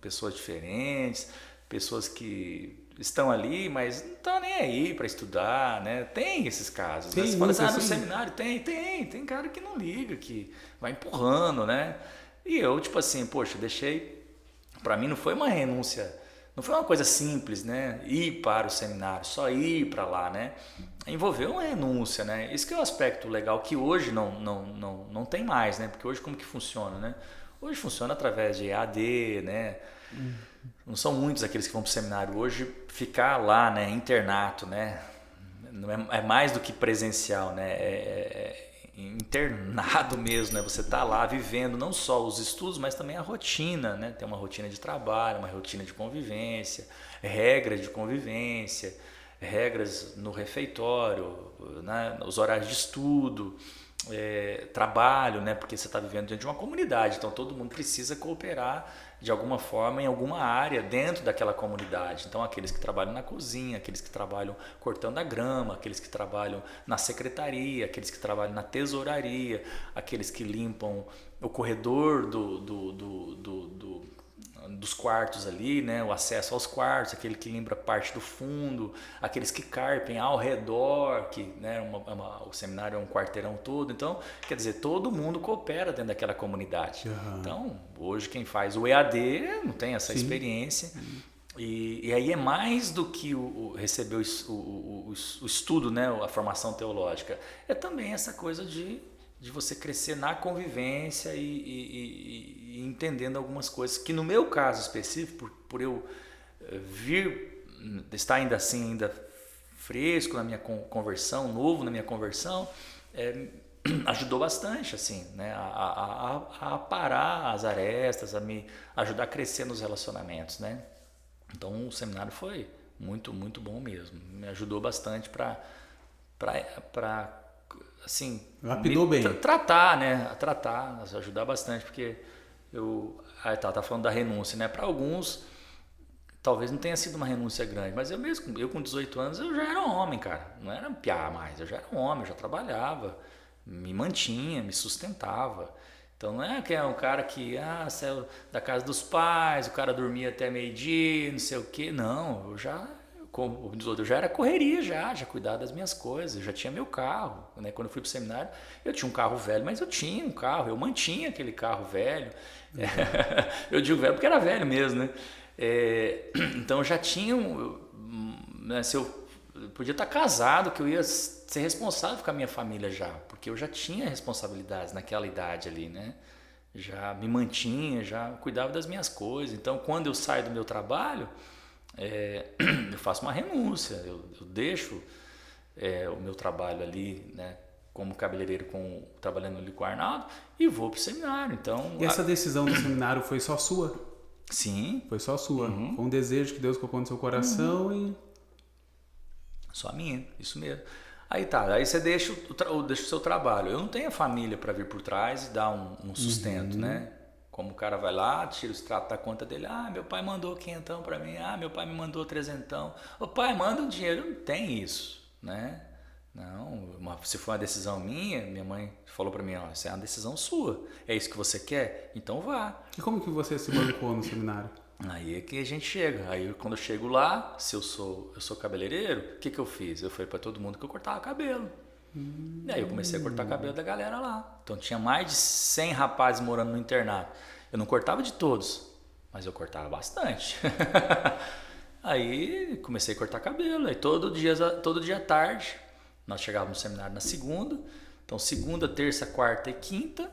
pessoas diferentes, pessoas que estão ali, mas não estão nem aí para estudar, né? Tem esses casos. Né? Você fala assim, no seminário tem cara que não liga, que vai empurrando, né? E eu, tipo assim, poxa, deixei... Para mim não foi uma renúncia, não foi uma coisa simples, né? Ir para o seminário, só ir para lá, né? Envolveu uma renúncia, né? Isso que é o aspecto legal que hoje não tem mais, né? Porque hoje como que funciona, né? Hoje funciona através de EAD, né? Não são muitos aqueles que vão para o seminário hoje ficar lá, né, internato, né, não é mais do que presencial, né, é internado mesmo, né, você está lá vivendo não só os estudos, mas também a rotina, né, tem uma rotina de trabalho, uma rotina de convivência, regras de convivência, regras no refeitório, né, os horários de estudo, trabalho, né, porque você está vivendo dentro de uma comunidade, então todo mundo precisa cooperar de alguma forma em alguma área dentro daquela comunidade. Então aqueles que trabalham na cozinha, aqueles que trabalham cortando a grama, aqueles que trabalham na secretaria, aqueles que trabalham na tesouraria, aqueles que limpam o corredor dos quartos ali, né, o acesso aos quartos, aquele que limpa parte do fundo, aqueles que carpem ao redor, que, né, o seminário é um quarteirão todo, então, quer dizer, todo mundo coopera dentro daquela comunidade. Então, hoje quem faz o EAD não tem essa experiência, e aí é mais do que receber o estudo, né, a formação teológica, é também essa coisa de você crescer na convivência e entendendo algumas coisas que no meu caso específico, por eu estar ainda assim, ainda fresco na minha conversão, novo na minha conversão, ajudou bastante assim, né, a parar as arestas, a me ajudar a crescer nos relacionamentos, né? Então o seminário foi muito, muito bom mesmo. Me ajudou bastante para assim, Lapidou bem. Tratar, né? Tratar, ajudar bastante, porque tá falando da renúncia, né? Para alguns, talvez não tenha sido uma renúncia grande, mas eu com 18 anos, eu já era um homem, cara. Não era um piá mais, eu já era um homem, eu já trabalhava, me mantinha, me sustentava. Então não é que é um cara que saiu da casa dos pais, o cara dormia até meio-dia, não sei o quê. Não, eu já era correria já cuidava das minhas coisas, eu já tinha meu carro, né? Quando eu fui pro seminário, eu tinha um carro velho, mas eu tinha um carro, eu mantinha aquele carro velho. Eu digo velho porque era velho mesmo, né? Então eu já tinha né, se eu podia estar casado, que eu ia ser responsável com a minha família já, porque eu já tinha responsabilidades naquela idade ali, né? Já me mantinha, já cuidava das minhas coisas. Então quando eu saio do meu trabalho, eu faço uma renúncia, eu deixo o meu trabalho ali, né, como cabeleireiro trabalhando ali com o Arnaldo, e vou para o seminário. Então, E essa decisão do seminário foi só sua? Sim. Foi só sua. Foi um desejo que Deus colocou no seu coração e... Só minha, isso mesmo. Aí tá, aí você deixa o seu trabalho. Eu não tenho a família para vir por trás e dar um sustento, né? Como o cara vai lá, tira o extrato da conta dele. Meu pai mandou quinhentão para mim. Meu pai me mandou trezentão. O pai manda um dinheiro. Não tem isso, né? Não, se for uma decisão minha mãe falou para mim, isso é uma decisão sua. É isso que você quer? Então vá. E como que você se bancou no seminário? Aí é que a gente chega. Aí quando eu chego lá, se eu sou cabeleireiro, o que eu fiz? Eu falei para todo mundo que eu cortava cabelo. E aí eu comecei a cortar cabelo da galera lá. Então tinha mais de 100 rapazes morando no internato. Eu não cortava de todos, mas eu cortava bastante. Aí comecei a cortar cabelo. Aí todo dia à tarde, nós chegávamos no seminário na segunda. Então segunda, terça, quarta e quinta,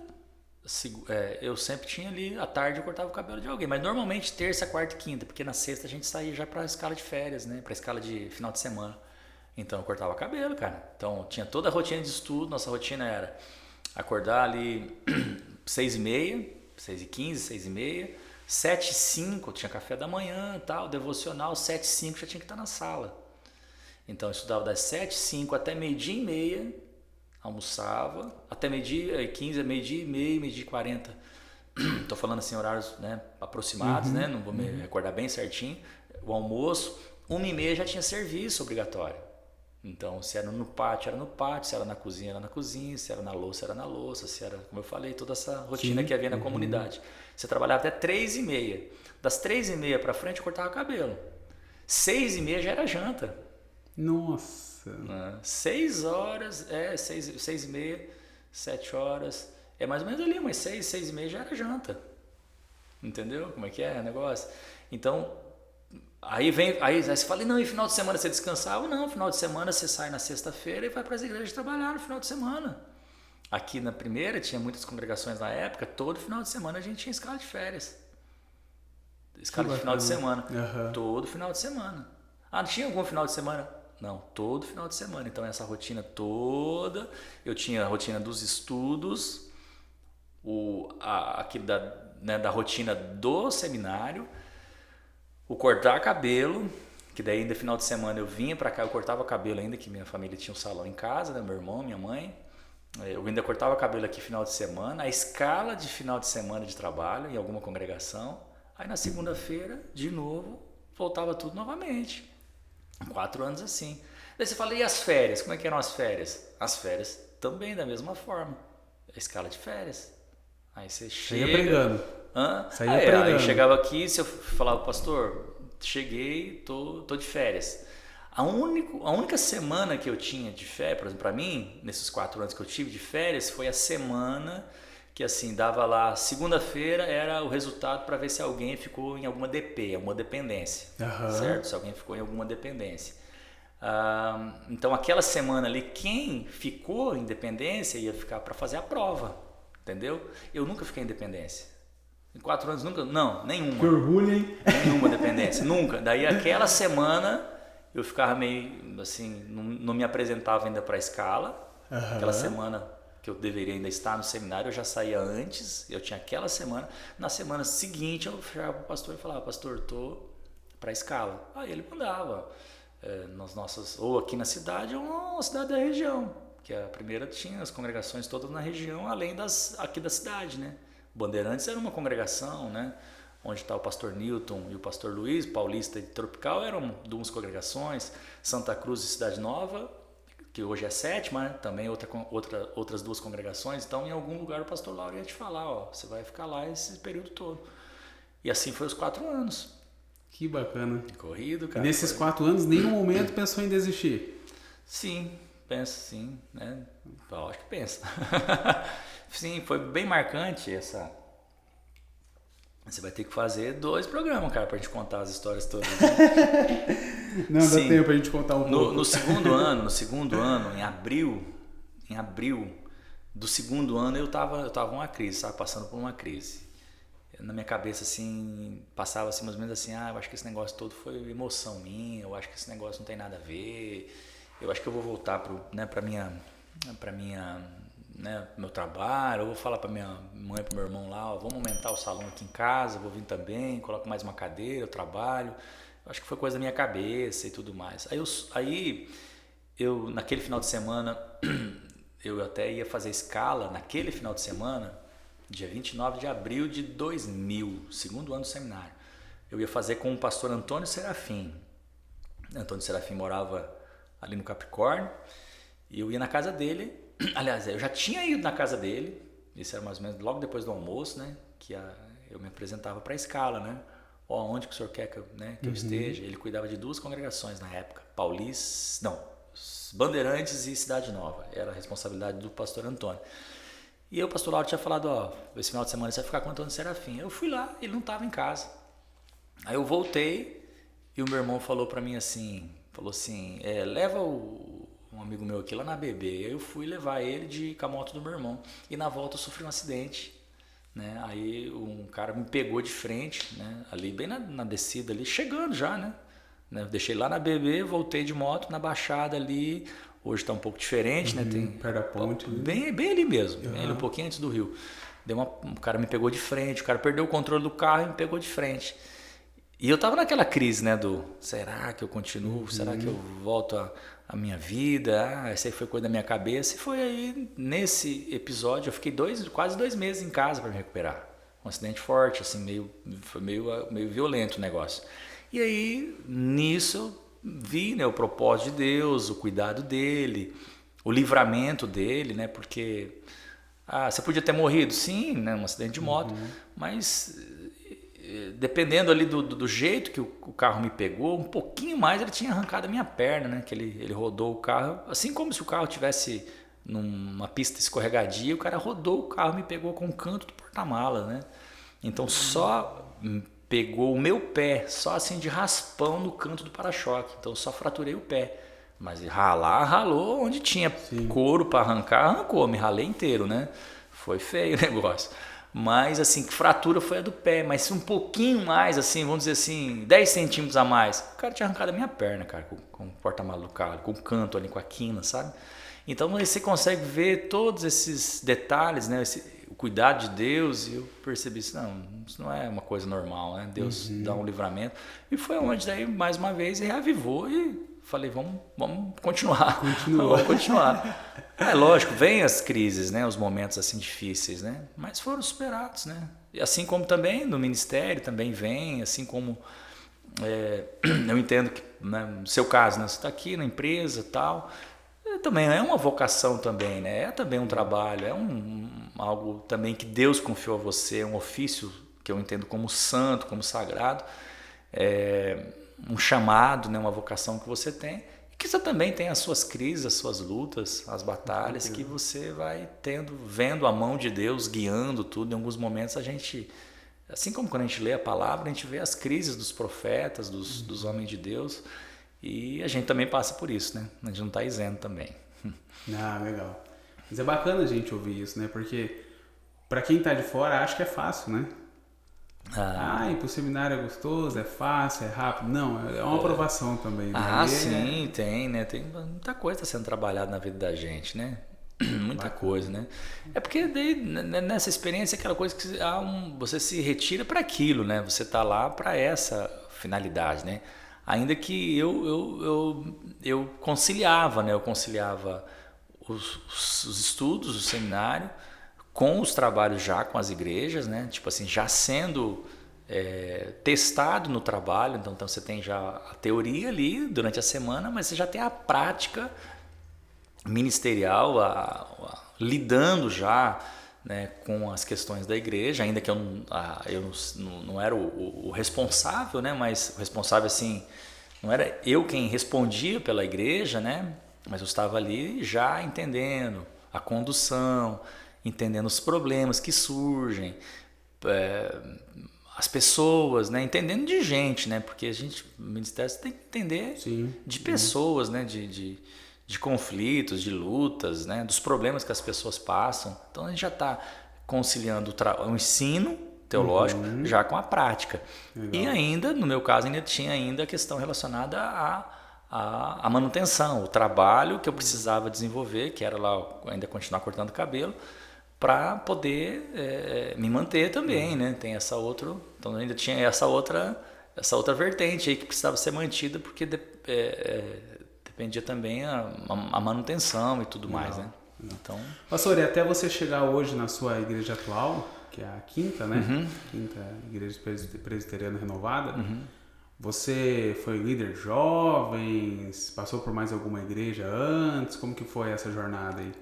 eu sempre tinha ali, à tarde eu cortava o cabelo de alguém. Mas normalmente terça, quarta e quinta, porque na sexta a gente saía já para a escala de férias, né? Para a escala de final de semana. Então eu cortava cabelo, cara. Então tinha toda a rotina de estudo. Nossa rotina era acordar ali 6h30, 6h15, 6h30, 7h05 tinha café da manhã, tal, devocional, 7h05 já tinha que estar na sala. Então eu estudava das 7h05 até meio-dia e meia, almoçava, até meio-dia e 15, meio-dia e meia, meio-dia e 40. Estou falando assim, horários, né, aproximados, né? Não vou me recordar bem certinho. O almoço, 1h30 já tinha serviço obrigatório. Então, se era no pátio, era no pátio, se era na cozinha, era na cozinha, se era na louça, era na louça, se era, como eu falei, toda essa rotina que havia na comunidade. Você trabalhava até 3h30. Das 3h30 para frente, eu cortava cabelo. 6h30 já era janta. Nossa! 6 horas, 6h30, 7 horas, é mais ou menos ali, mas 6h30 já era janta. Entendeu como é que é o negócio? Então, aí você fala, não, e final de semana você descansava? Não, final de semana você sai na sexta-feira e vai para as igrejas trabalhar no final de semana. Aqui na primeira, tinha muitas congregações na época, todo final de semana a gente tinha escala de férias. Escala de final de semana. Todo final de semana. Não tinha algum final de semana? Não, todo final de semana. Então essa rotina toda, eu tinha a rotina dos estudos, aquilo da rotina do seminário, o cortar cabelo, que daí ainda final de semana eu vinha para cá, eu cortava cabelo ainda, que minha família tinha um salão em casa, né? Meu irmão, minha mãe, eu ainda cortava cabelo aqui final de semana, a escala de final de semana de trabalho em alguma congregação, aí na segunda-feira, de novo, voltava tudo novamente. 4 anos assim. Daí você fala, e as férias? Como é que eram as férias? As férias também da mesma forma. A escala de férias. Aí você chega... Saía pregando. Aí chegava aqui, se eu falava, pastor, cheguei, tô de férias. A única semana que eu tinha de férias, por exemplo, para mim, nesses 4 anos que eu tive de férias, foi a semana que assim, dava lá, segunda-feira era o resultado para ver se alguém ficou em alguma DP, alguma dependência, certo? Se alguém ficou em alguma dependência. Então aquela semana ali, quem ficou em dependência ia ficar para fazer a prova, entendeu? Eu nunca fiquei em dependência. Em 4 anos nunca, não, nenhuma. Que orgulho, hein? Nenhuma dependência, nunca. Daí aquela semana eu ficava meio assim, não me apresentava ainda para a escala. Aquela semana que eu deveria ainda estar no seminário, eu já saía antes, eu tinha aquela semana. Na semana seguinte eu chegava para o pastor e falava, pastor, tô para a escala. Aí ele mandava nas nossas, ou aqui na cidade ou na cidade da região, que a primeira tinha as congregações todas na região, além das aqui da cidade, né? Bandeirantes era uma congregação, né? Onde está o pastor Newton e o pastor Luiz, Paulista e Tropical, eram duas congregações. Santa Cruz e Cidade Nova, que hoje é sétima, né? Também outras duas congregações. Então, em algum lugar o pastor Lauro ia te falar, ó, você vai ficar lá esse período todo. E assim foi os 4 anos. Que bacana. Corrido, cara. E nesses 4 anos, nenhum momento pensou em desistir? Sim, penso sim, né? Eu acho que pensa. Sim, foi bem marcante essa... Você vai ter que fazer 2 programas, cara, pra gente contar as histórias todas. Né? Não, dá tempo pra gente contar um pouco. No segundo ano, em abril do segundo ano, eu tava numa crise, sabe? Passando por uma crise. Na minha cabeça, assim, passava assim, mais ou menos assim, eu acho que esse negócio todo foi emoção minha, eu acho que esse negócio não tem nada a ver, eu acho que eu vou voltar pra minha né, meu trabalho, eu vou falar para minha mãe e para meu irmão lá, ó, vamos aumentar o salão aqui em casa, vou vir também, coloco mais uma cadeira, eu trabalho. Eu acho que foi coisa da minha cabeça e tudo mais. Aí eu naquele final de semana, eu até ia fazer escala, naquele final de semana, dia 29 de abril de 2000, segundo ano do seminário. Eu ia fazer com o pastor Antônio Serafim. Antônio Serafim morava ali no Capricórnio, e eu ia na casa dele. Aliás, eu já tinha ido na casa dele, isso era mais ou menos logo depois do almoço, né? Que eu me apresentava para a escala, né? Ó, onde que o senhor quer que eu esteja? Ele cuidava de 2 congregações na época, Bandeirantes e Cidade Nova, era a responsabilidade do pastor Antônio. E o pastor Lauro tinha falado, ó, esse final de semana você vai ficar com o Antônio Serafim. Eu fui lá, ele não estava em casa. Aí eu voltei e o meu irmão falou para mim assim, leva um amigo meu aqui lá na BB. Eu fui levar ele com a moto do meu irmão. E na volta eu sofri um acidente, né? Aí um cara me pegou de frente, né? Ali bem na descida ali, chegando já, né? Eu deixei lá na BB, voltei de moto na baixada ali. Hoje está um pouco diferente, né? Tem perto da ponte. Bem ali mesmo, bem ali, um pouquinho antes do rio. O cara me pegou de frente, o cara perdeu o controle do carro e me pegou de frente. E eu tava naquela crise, né? Será que eu continuo? Será que eu volto a minha vida? Essa aí foi coisa da minha cabeça. E foi aí, nesse episódio, eu fiquei quase 2 meses em casa para me recuperar. Um acidente forte, assim, foi meio violento o negócio. E aí, nisso, eu vi, né, o propósito de Deus, o cuidado dele, o livramento dele, né? Porque você podia ter morrido, sim, né? Um acidente de moto, mas dependendo ali do jeito que o carro me pegou, um pouquinho mais ele tinha arrancado a minha perna, né? Que ele rodou o carro, assim como se o carro tivesse numa pista escorregadia, o cara rodou o carro, me pegou com o canto do porta-mala, né? Então só pegou o meu pé, só assim de raspão no canto do para-choque, então só fraturei o pé. Mas ralou onde tinha couro para arrancar, arrancou, me ralei inteiro, né? Foi feio o negócio. Mas assim, que fratura foi a do pé, mas um pouquinho mais, assim, vamos dizer assim, 10 centímetros a mais. O cara tinha arrancado a minha perna, cara, com o porta-malas do carro, com o canto ali, com a quina, sabe? Então você consegue ver todos esses detalhes, né? O cuidado de Deus, e eu percebi isso não é uma coisa normal, né? Deus dá um livramento. E foi onde daí, mais uma vez, reavivou e falei, vamos continuar. Vamos continuar. É lógico, vem as crises, né? Os momentos assim difíceis, né? Mas foram superados, né? E assim como também no ministério também vem, assim como eu entendo que, né, no seu caso, né? Você está aqui na empresa e tal, também é uma vocação também, né? É também um trabalho, algo também que Deus confiou a você, um ofício que eu entendo como santo, como sagrado, um chamado, né? Uma vocação que você tem. Que você também tem as suas crises, as suas lutas, as batalhas que você vai vendo a mão de Deus guiando tudo. Em alguns momentos a gente, assim como quando a gente lê a palavra, a gente vê as crises dos profetas, dos homens de Deus, e a gente também passa por isso, né? A gente não está isento também. Legal. Mas é bacana a gente ouvir isso, né? Porque para quem está de fora acha que é fácil, né? Ir pro seminário é gostoso, é fácil, é rápido. Não, é uma aprovação também. Né? Sim, tem, né? Tem muita coisa sendo trabalhada na vida da gente, né? Muita coisa, né? É porque daí, nessa experiência é aquela coisa que você se retira para aquilo, né? Você tá lá para essa finalidade, né? Ainda que eu conciliava, né? Eu conciliava os estudos, o seminário, com os trabalhos já com as igrejas, né? Tipo assim, já sendo testado no trabalho. Então você tem já a teoria ali durante a semana, mas você já tem a prática ministerial, lidando já, né, com as questões da igreja, ainda que eu não era o responsável, né, mas o responsável, assim, não era eu quem respondia pela igreja, né, mas eu estava ali já entendendo a condução, entendendo os problemas que surgem, as pessoas, né, entendendo de gente, né, porque o ministério você tem que entender de pessoas, né, de conflitos, de lutas, né, dos problemas que as pessoas passam. Então a gente já está conciliando o ensino teológico já com a prática. Legal. E ainda, no meu caso, ainda tinha a questão relacionada à manutenção, o trabalho que eu precisava desenvolver, que era lá ainda continuar cortando cabelo, para poder me manter também, né? Tem então ainda tinha essa outra vertente aí que precisava ser mantida, porque dependia também a manutenção e tudo mais, né? Então, pastor, e até você chegar hoje na sua igreja atual, que é a quinta, né? Quinta Igreja Presbiteriana Renovada. Você foi líder de jovens? Passou por mais alguma igreja antes? Como que foi essa jornada aí?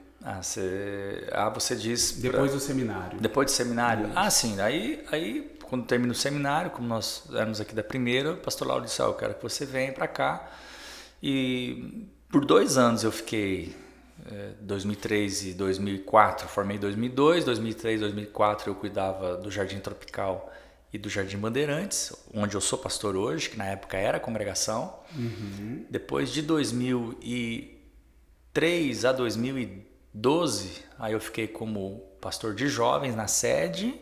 Você diz... Depois do seminário. Depois do seminário? Sim. Aí, quando termina o seminário, como nós éramos aqui da primeira, o pastor Lauro disse, eu quero que você venha para cá. E por 2 anos eu fiquei, 2003 e 2004, formei em 2002, 2003, 2004 eu cuidava do Jardim Tropical e do Jardim Bandeirantes, onde eu sou pastor hoje, que na época era a congregação. Depois de 2003 a 2012, aí eu fiquei como pastor de jovens na sede,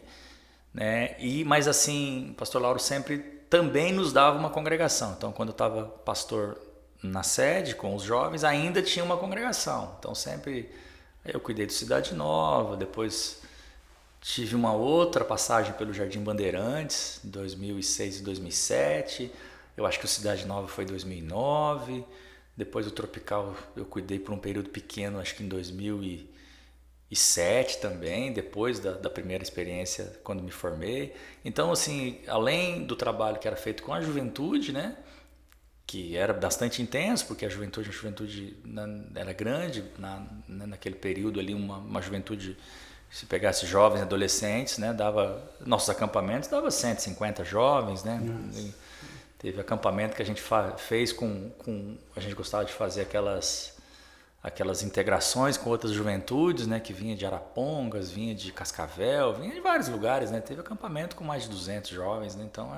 né? Mas assim, o pastor Lauro sempre também nos dava uma congregação. Então, quando eu estava pastor na sede com os jovens, ainda tinha uma congregação. Então sempre eu cuidei do Cidade Nova, depois tive uma outra passagem pelo Jardim Bandeirantes, em 2006 e 2007. Eu acho que o Cidade Nova foi em 2009. Depois o Tropical eu cuidei por um período pequeno, acho que em 2007 também, depois da primeira experiência quando me formei. Então, assim, além do trabalho que era feito com a juventude, né, que era bastante intenso, porque a juventude era grande, naquele período ali, uma juventude, se pegasse jovens, adolescentes, né, nossos acampamentos dava 150 jovens, né, teve acampamento que a gente fez a gente gostava de fazer aquelas integrações com outras juventudes, né, que vinha de Arapongas, vinha de Cascavel, vinha de vários lugares, né, teve acampamento com mais de 200 jovens, né, então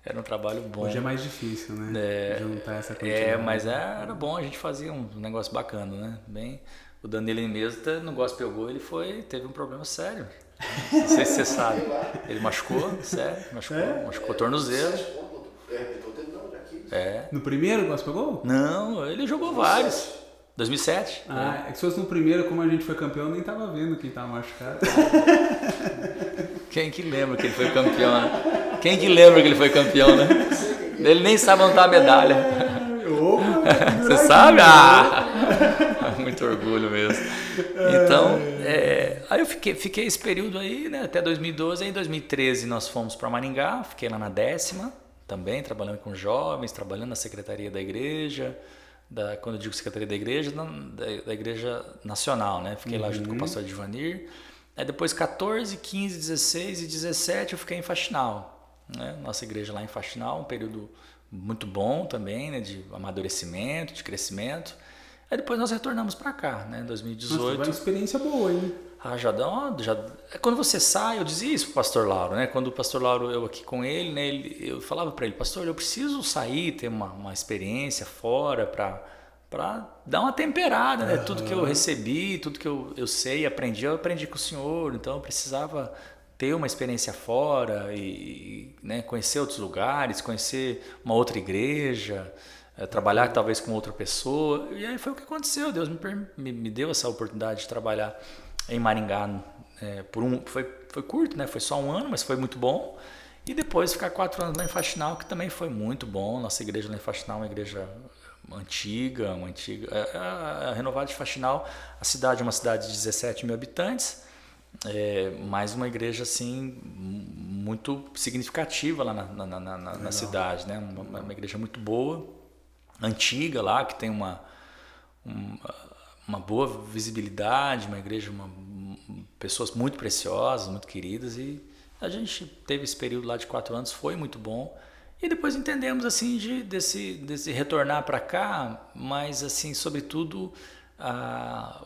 era um trabalho bom. Hoje é mais difícil, né? Juntar essa quantidade. Mas era bom, a gente fazia um negócio bacana, né? O Danilo mesmo, no Gospel Go, ele teve um problema sério. Não sei se você sabe. Ele machucou, sério, machucou o tornozelo. No primeiro Gospel Go? Não, ele jogou vários. 2007. É que se fosse no primeiro, como a gente foi campeão, eu nem tava vendo quem tava machucado. Quem que lembra que ele foi campeão, né? Quem que lembra que ele foi campeão, né? Ele nem sabe onde tá a medalha. Você sabe? Muito orgulho mesmo. Então, aí eu fiquei esse período aí, né, até 2012. Aí em 2013 nós fomos para Maringá, fiquei lá na 10ª, também trabalhando com jovens, trabalhando na secretaria da igreja, quando eu digo secretaria da igreja, da igreja nacional, né? Fiquei lá junto com o pastor Edvanir. Aí depois 14, 15, 16 e 17 eu fiquei em Faxinal, né? Nossa igreja lá em Faxinal, um período muito bom também, né? De amadurecimento, de crescimento. Aí depois nós retornamos para cá, né? 2018. Nossa, foi uma experiência boa, hein? Quando você sai, eu dizia isso pro pastor Lauro, né? Quando o pastor Lauro, eu aqui com ele, né? Eu falava para ele, pastor, eu preciso sair, ter uma experiência fora para dar uma temperada, né? Tudo que eu recebi, tudo que eu sei, eu aprendi com o senhor, então eu precisava ter uma experiência fora e né, conhecer outros lugares, conhecer uma outra igreja, trabalhar talvez com outra pessoa. E aí foi o que aconteceu, Deus me deu essa oportunidade de trabalhar em Maringá. Foi curto, né? Foi só 1 ano, mas foi muito bom. E depois ficar 4 anos lá em Faxinal, que também foi muito bom. Nossa igreja lá em Faxinal é uma igreja antiga. A Renovada de Faxinal, a cidade é uma cidade de 17 mil habitantes, mais uma igreja assim muito significativa lá na cidade, né? Uma igreja muito boa, antiga lá, que tem uma boa visibilidade, uma igreja, pessoas muito preciosas, muito queridas, e a gente teve esse período lá de 4 anos, foi muito bom. E depois entendemos assim desse retornar para cá, mas assim, sobretudo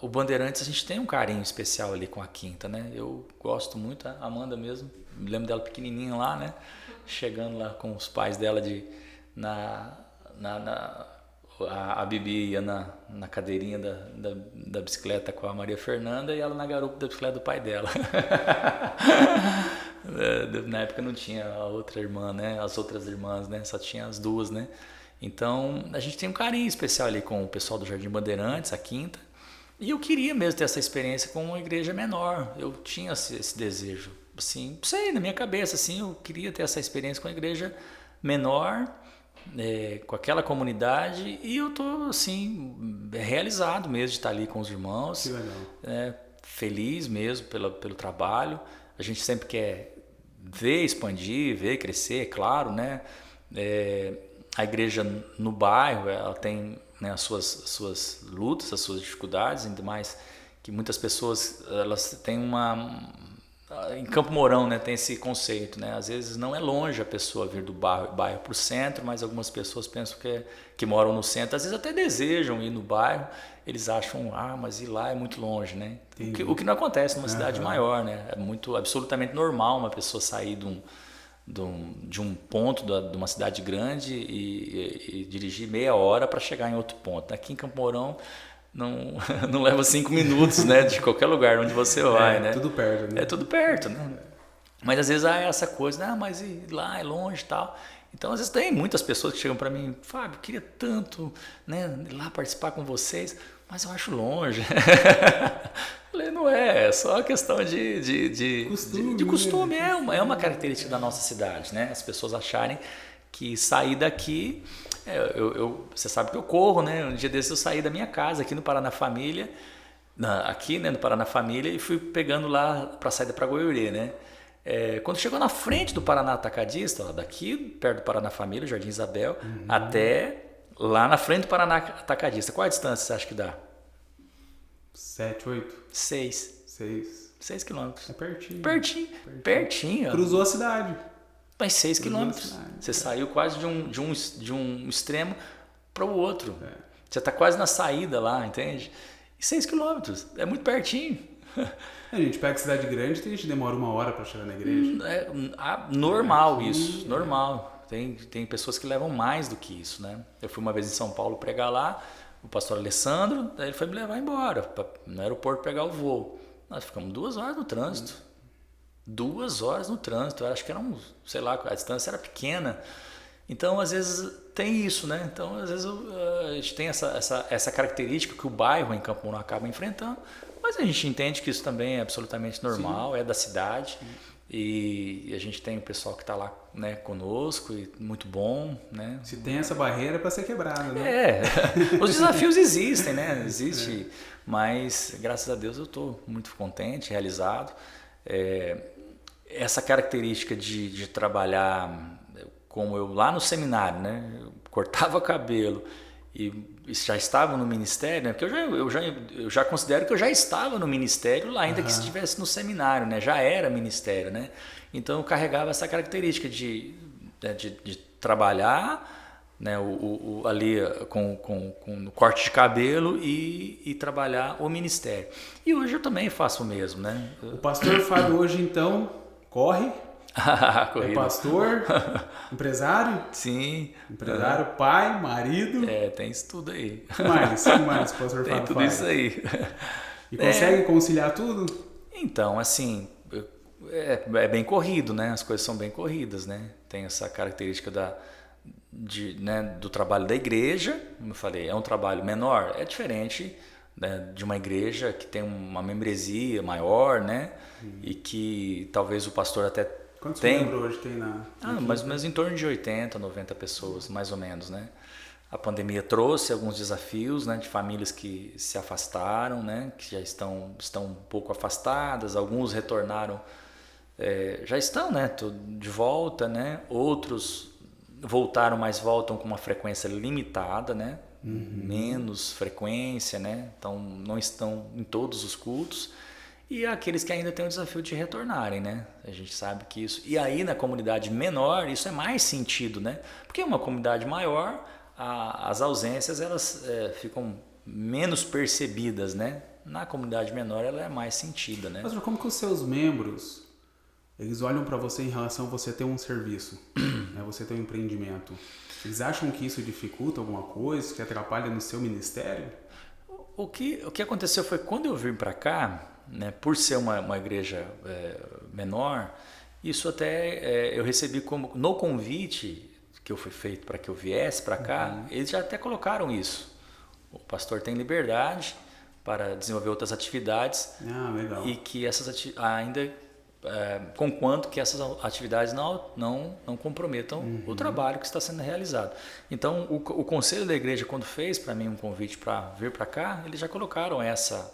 o Bandeirantes, a gente tem um carinho especial ali com a Quinta, né? Eu gosto muito, a Amanda mesmo, me lembro dela pequenininha lá, né? Chegando lá com os pais dela a Bibi ia na cadeirinha da bicicleta com a Maria Fernanda e ela na garupa da bicicleta do pai dela. Na época não tinha a outra irmã, né? As outras irmãs, né? Só tinha as duas, né? Então a gente tem um carinho especial ali com o pessoal do Jardim Bandeirantes, a Quinta. E eu queria mesmo ter essa experiência com uma igreja menor. Eu tinha esse desejo, assim, não sei, na minha cabeça, assim, eu queria ter essa experiência com a igreja menor, com aquela comunidade, e eu tô assim realizado mesmo de estar ali com os irmãos. Que legal. Feliz mesmo pelo trabalho. A gente sempre quer ver expandir, ver crescer, é claro, né? A igreja no bairro, ela tem, né, as suas lutas, as suas dificuldades, ainda mais que muitas pessoas elas têm em Campo Mourão, né, tem esse conceito, né? Às vezes não é longe a pessoa vir do bairro para o centro, mas algumas pessoas pensam que moram no centro, às vezes até desejam ir no bairro, eles acham, mas ir lá é muito longe, né? O que não acontece numa cidade maior, né? É absolutamente normal uma pessoa sair de um ponto de uma cidade grande e dirigir meia hora para chegar em outro ponto. Aqui em Campo Mourão não leva 5 minutos, né, de qualquer lugar onde você vai, né? É tudo perto, né? É tudo perto, né? Mas às vezes há essa coisa, mas ir lá é longe e tal. Então, às vezes tem muitas pessoas que chegam para mim, Fábio, eu queria tanto, né, ir lá participar com vocês, mas eu acho longe. Falei, não é só questão de costume, é uma característica da nossa cidade, né? As pessoas acharem que sair daqui, você sabe que eu corro, né? Um dia desses eu saí da minha casa aqui no Paraná Família, aqui, né, no Paraná Família, e fui pegando lá para a saída para Goiorê, né? Quando chegou na frente do Paraná Atacadista, ó, daqui perto do Paraná Família, Jardim Isabel, até lá na frente do Paraná Atacadista, qual a distância você acha que dá? 7, 8? 6. 6 quilômetros. É pertinho. Pertinho. Cruzou a cidade. Mas 6 quilômetros. Você saiu quase de um extremo para o outro. Você está quase na saída lá, entende? E 6 quilômetros. É muito pertinho. A gente pega cidade grande, a gente demora 1 hora para chegar na igreja. Normal isso. Normal. Tem pessoas que levam mais do que isso, né? Eu fui uma vez em São Paulo pregar lá, o pastor Alessandro, daí ele foi me levar embora no aeroporto pegar o voo. Nós ficamos 2 horas no trânsito. 2 horas no trânsito. Eu acho que era sei lá, a distância era pequena. Então, às vezes, tem isso, né? Então, às vezes, a gente tem essa característica que o bairro em Campo Mourão acaba enfrentando, mas a gente entende que isso também é absolutamente normal, é da cidade. E a gente tem o pessoal que está lá, né, conosco, e muito bom, né? Se tem essa barreira para ser quebrada, né? Os desafios existem, né? Mas graças a Deus eu estou muito contente, realizado. Essa característica de trabalhar como eu lá no seminário, né? Eu cortava cabelo e já estava no ministério, né? Porque eu já considero que eu já estava no ministério lá, ainda que estivesse no seminário, né? Já era ministério, né? Então eu carregava essa característica de trabalhar, né? Ali com o corte de cabelo e trabalhar o ministério. E hoje eu também faço o mesmo, né? O pastor Fábio hoje então corre. É pastor, empresário? Sim. Empresário, pai, marido. Tem isso tudo aí. O que mais, pastor Fábio tem tudo isso aí. E consegue conciliar tudo? Então, assim, é bem corrido, né? As coisas são bem corridas, né? Tem essa característica do trabalho da igreja, como eu falei, é um trabalho menor, é diferente, né, de uma igreja que tem uma membresia maior, né? E que talvez o pastor até Quantos tem. membros hoje tem na Mais ou menos em torno de 80, 90 pessoas, mais ou menos, né? A pandemia trouxe alguns desafios, né, de famílias que se afastaram, né, que já estão um pouco afastadas, alguns retornaram, já estão, né, de volta, né, outros voltaram, mas voltam com uma frequência limitada, né, menos frequência, né, então não estão em todos os cultos. E aqueles que ainda têm o desafio de retornarem, né? A gente sabe que isso... E aí na comunidade menor isso é mais sentido, né? Porque uma comunidade maior, as ausências elas ficam menos percebidas, né? Na comunidade menor ela é mais sentida, né? Mas como que os seus membros, eles olham para você em relação a você ter um serviço, né? Você ter um empreendimento? Eles acham que isso dificulta alguma coisa, que atrapalha no seu ministério? O que aconteceu foi quando eu vim para cá, né, por ser uma igreja menor, isso até eu recebi como no convite que eu fui feito para que eu viesse para cá, eles já até colocaram isso. O pastor tem liberdade para desenvolver outras atividades legal. E que essas ainda conquanto que essas atividades não comprometam o trabalho que está sendo realizado. Então o conselho da igreja, quando fez para mim um convite para vir para cá, eles já colocaram essa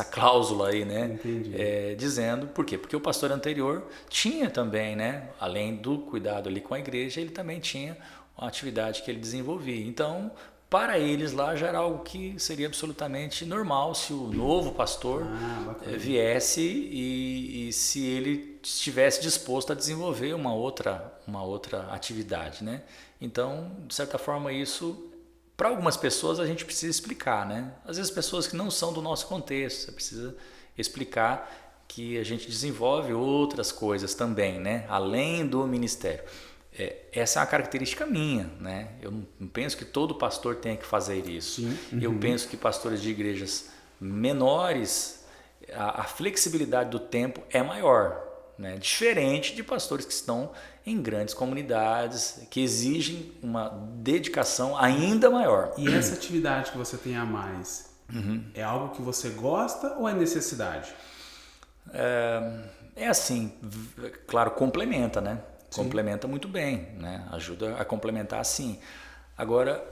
cláusula aí, né? Dizendo, por quê? Porque o pastor anterior tinha também, né? Além do cuidado ali com a igreja, ele também tinha uma atividade que ele desenvolvia. Então, para eles lá já era algo que seria absolutamente normal se o novo pastor viesse e se ele estivesse disposto a desenvolver uma outra atividade, né? Então, de certa forma, isso... Para algumas pessoas a gente precisa explicar, né? Às vezes pessoas que não são do nosso contexto, você precisa explicar que a gente desenvolve outras coisas também, né? Além do ministério. Essa é uma característica minha, né? Eu não penso que todo pastor tenha que fazer isso. Eu penso que pastores de igrejas menores, a flexibilidade do tempo é maior, né? Diferente de pastores que estão em grandes comunidades, que exigem uma dedicação ainda maior. E essa atividade que você tem a mais, é algo que você gosta ou é necessidade? É assim, claro, complementa, né? Sim. Complementa muito bem, né? Ajuda a complementar, sim. Agora,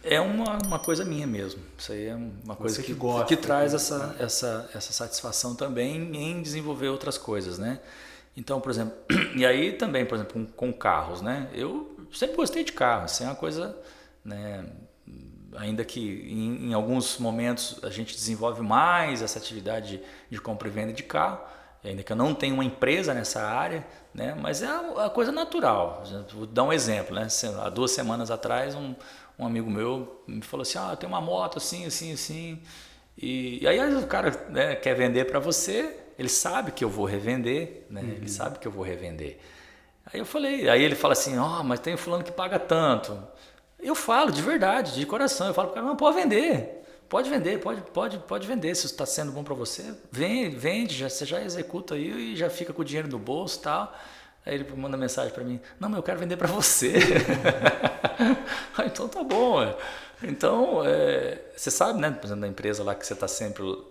é uma coisa minha mesmo. Isso aí é uma coisa que gosta, que traz essa satisfação também em desenvolver outras coisas, né? Então, por exemplo, e aí também, por exemplo, com carros, né? Eu sempre gostei de carro, isso é uma coisa, né? Ainda que em alguns momentos a gente desenvolve mais essa atividade de compra e venda de carro, ainda que eu não tenha uma empresa nessa área, né? Mas é a coisa natural. Vou dar um exemplo, né? Há 2 semanas atrás, um amigo meu me falou assim, eu tenho uma moto assim, assim, assim, e aí o cara, né, quer vender para você. Ele sabe que eu vou revender, né? Ele sabe que eu vou revender. Aí ele fala assim, mas tem fulano que paga tanto. Eu falo de verdade, de coração, eu falo para o cara, não, pode vender, pode vender, se está sendo bom para você, vende, você já executa aí e já fica com o dinheiro no bolso e tal. Aí ele manda mensagem para mim, não, mas eu quero vender para você. Então tá bom, Então, você sabe, né, por exemplo, da empresa lá que você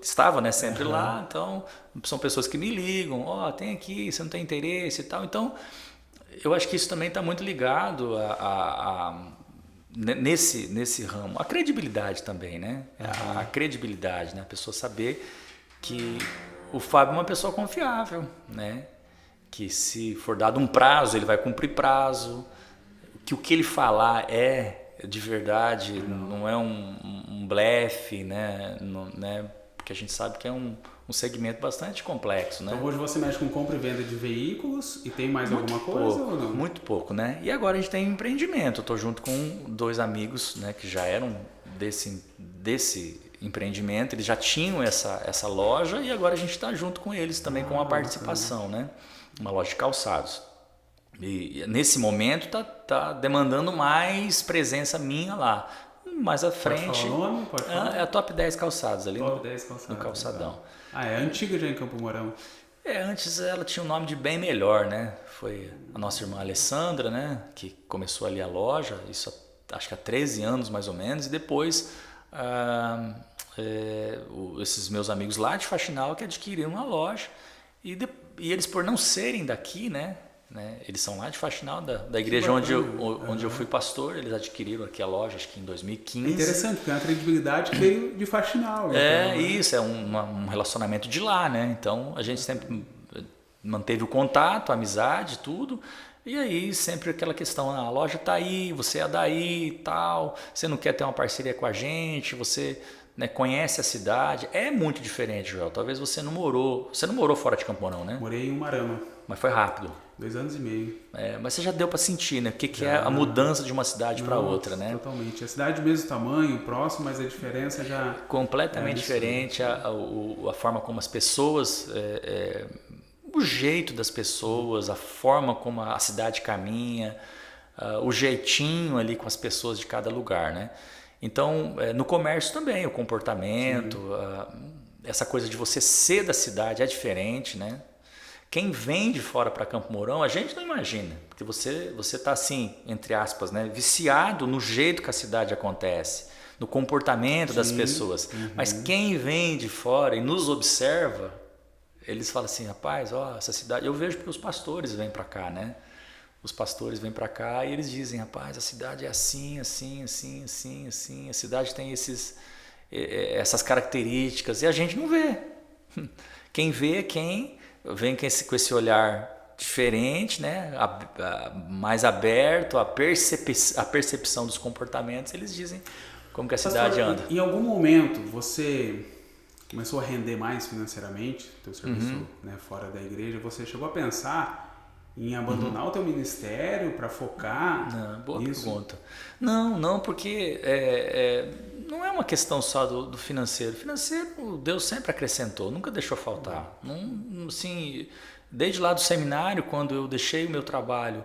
estava, né, sempre lá, então são pessoas que me ligam, tem aqui, você não tem interesse e tal. Então, eu acho que isso também está muito ligado nesse ramo. A credibilidade também, né? A credibilidade, né? A pessoa saber que o Fábio é uma pessoa confiável, né? Que se for dado um prazo, ele vai cumprir prazo, que o que ele falar é de verdade, não é um blefe, né? Porque a gente sabe que é um segmento bastante complexo, né? Então hoje você mexe com compra e venda de veículos e tem mais alguma coisa ou não? Muito pouco, né? E agora a gente tem empreendimento. Eu estou junto com 2 amigos, né, que já eram desse empreendimento, eles já tinham essa loja e agora a gente está junto com eles também com uma participação, né? Uma loja de calçados. E nesse momento tá demandando mais presença minha lá. Mais à frente. Pode falar o nome? Pode falar? É a Top 10 Calçados ali Top 10 calçados, no Calçadão. É antiga já em Campo Mourão? Antes ela tinha um nome de bem melhor, né? Foi a nossa irmã Alessandra, né? Que começou ali a loja, isso acho que há 13 anos mais ou menos, e depois esses meus amigos lá de Faxinal que adquiriram uma loja E eles, por não serem daqui, né? Eles são lá de Faxinal, da igreja onde eu fui pastor. Eles adquiriram aqui a loja, acho que em 2015. É interessante, porque é uma credibilidade que veio de Faxinal. Isso, é um relacionamento de lá, né? Então, a gente sempre manteve o contato, a amizade, tudo. E aí, sempre aquela questão, a loja tá aí, você é daí e tal, você não quer ter uma parceria com a gente, você... né, conhece a cidade. É muito diferente, Joel. Talvez você não morou fora de Campo Mourão, né? Morei em Umarama. Mas foi rápido. 2 anos e meio. Mas você já deu para sentir, né? O que é a mudança de uma cidade para outra, né? Totalmente. A cidade mesmo tamanho, próximo, mas a diferença já... completamente diferente. A forma como as pessoas... o jeito das pessoas, a forma como a cidade caminha, o jeitinho ali com as pessoas de cada lugar, né? Então, no comércio também, o comportamento, essa coisa de você ser da cidade é diferente, né? Quem vem de fora para Campo Mourão, a gente não imagina, porque você está assim, entre aspas, né, viciado no jeito que a cidade acontece, no comportamento das pessoas. Mas quem vem de fora e nos observa, eles falam assim, rapaz, ó, essa cidade... Eu vejo porque os pastores vêm para cá, né? Os pastores vêm para cá e eles dizem, rapaz, a cidade é assim, assim, assim, assim, assim. A cidade tem essas características e a gente não vê. Quem vê é quem vem com esse olhar diferente, né? Mais aberto, a percepção dos comportamentos. Eles dizem como que a cidade anda. Em algum momento você começou a render mais financeiramente, teu serviço, né, fora da igreja, você chegou a pensar em abandonar o teu ministério para focar boa nisso? Pergunta. Não, porque não é uma questão só do financeiro. O financeiro, Deus sempre acrescentou, nunca deixou faltar. Não, assim, desde lá do seminário, quando eu deixei o meu trabalho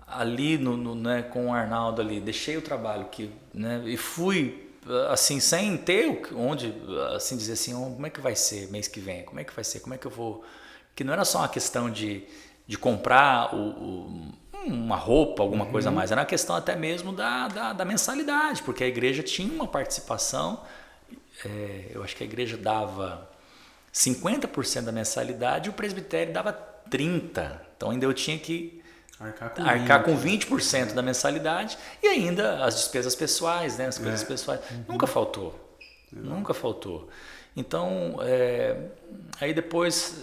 ali né, com o Arnaldo ali, deixei o trabalho né, e fui assim, sem ter onde assim, dizer assim, como é que vai ser mês que vem, como é que vai ser, como é que eu vou... Que não era só uma questão de comprar uma roupa, alguma coisa a mais. Era uma questão até mesmo da mensalidade, porque a igreja tinha uma participação, eu acho que a igreja dava 50% da mensalidade e o presbitério dava 30%. Então ainda eu tinha que arcar com 20% da mensalidade e ainda as despesas pessoais, né? As coisas pessoais. Nunca faltou. Nunca faltou. Então, aí depois,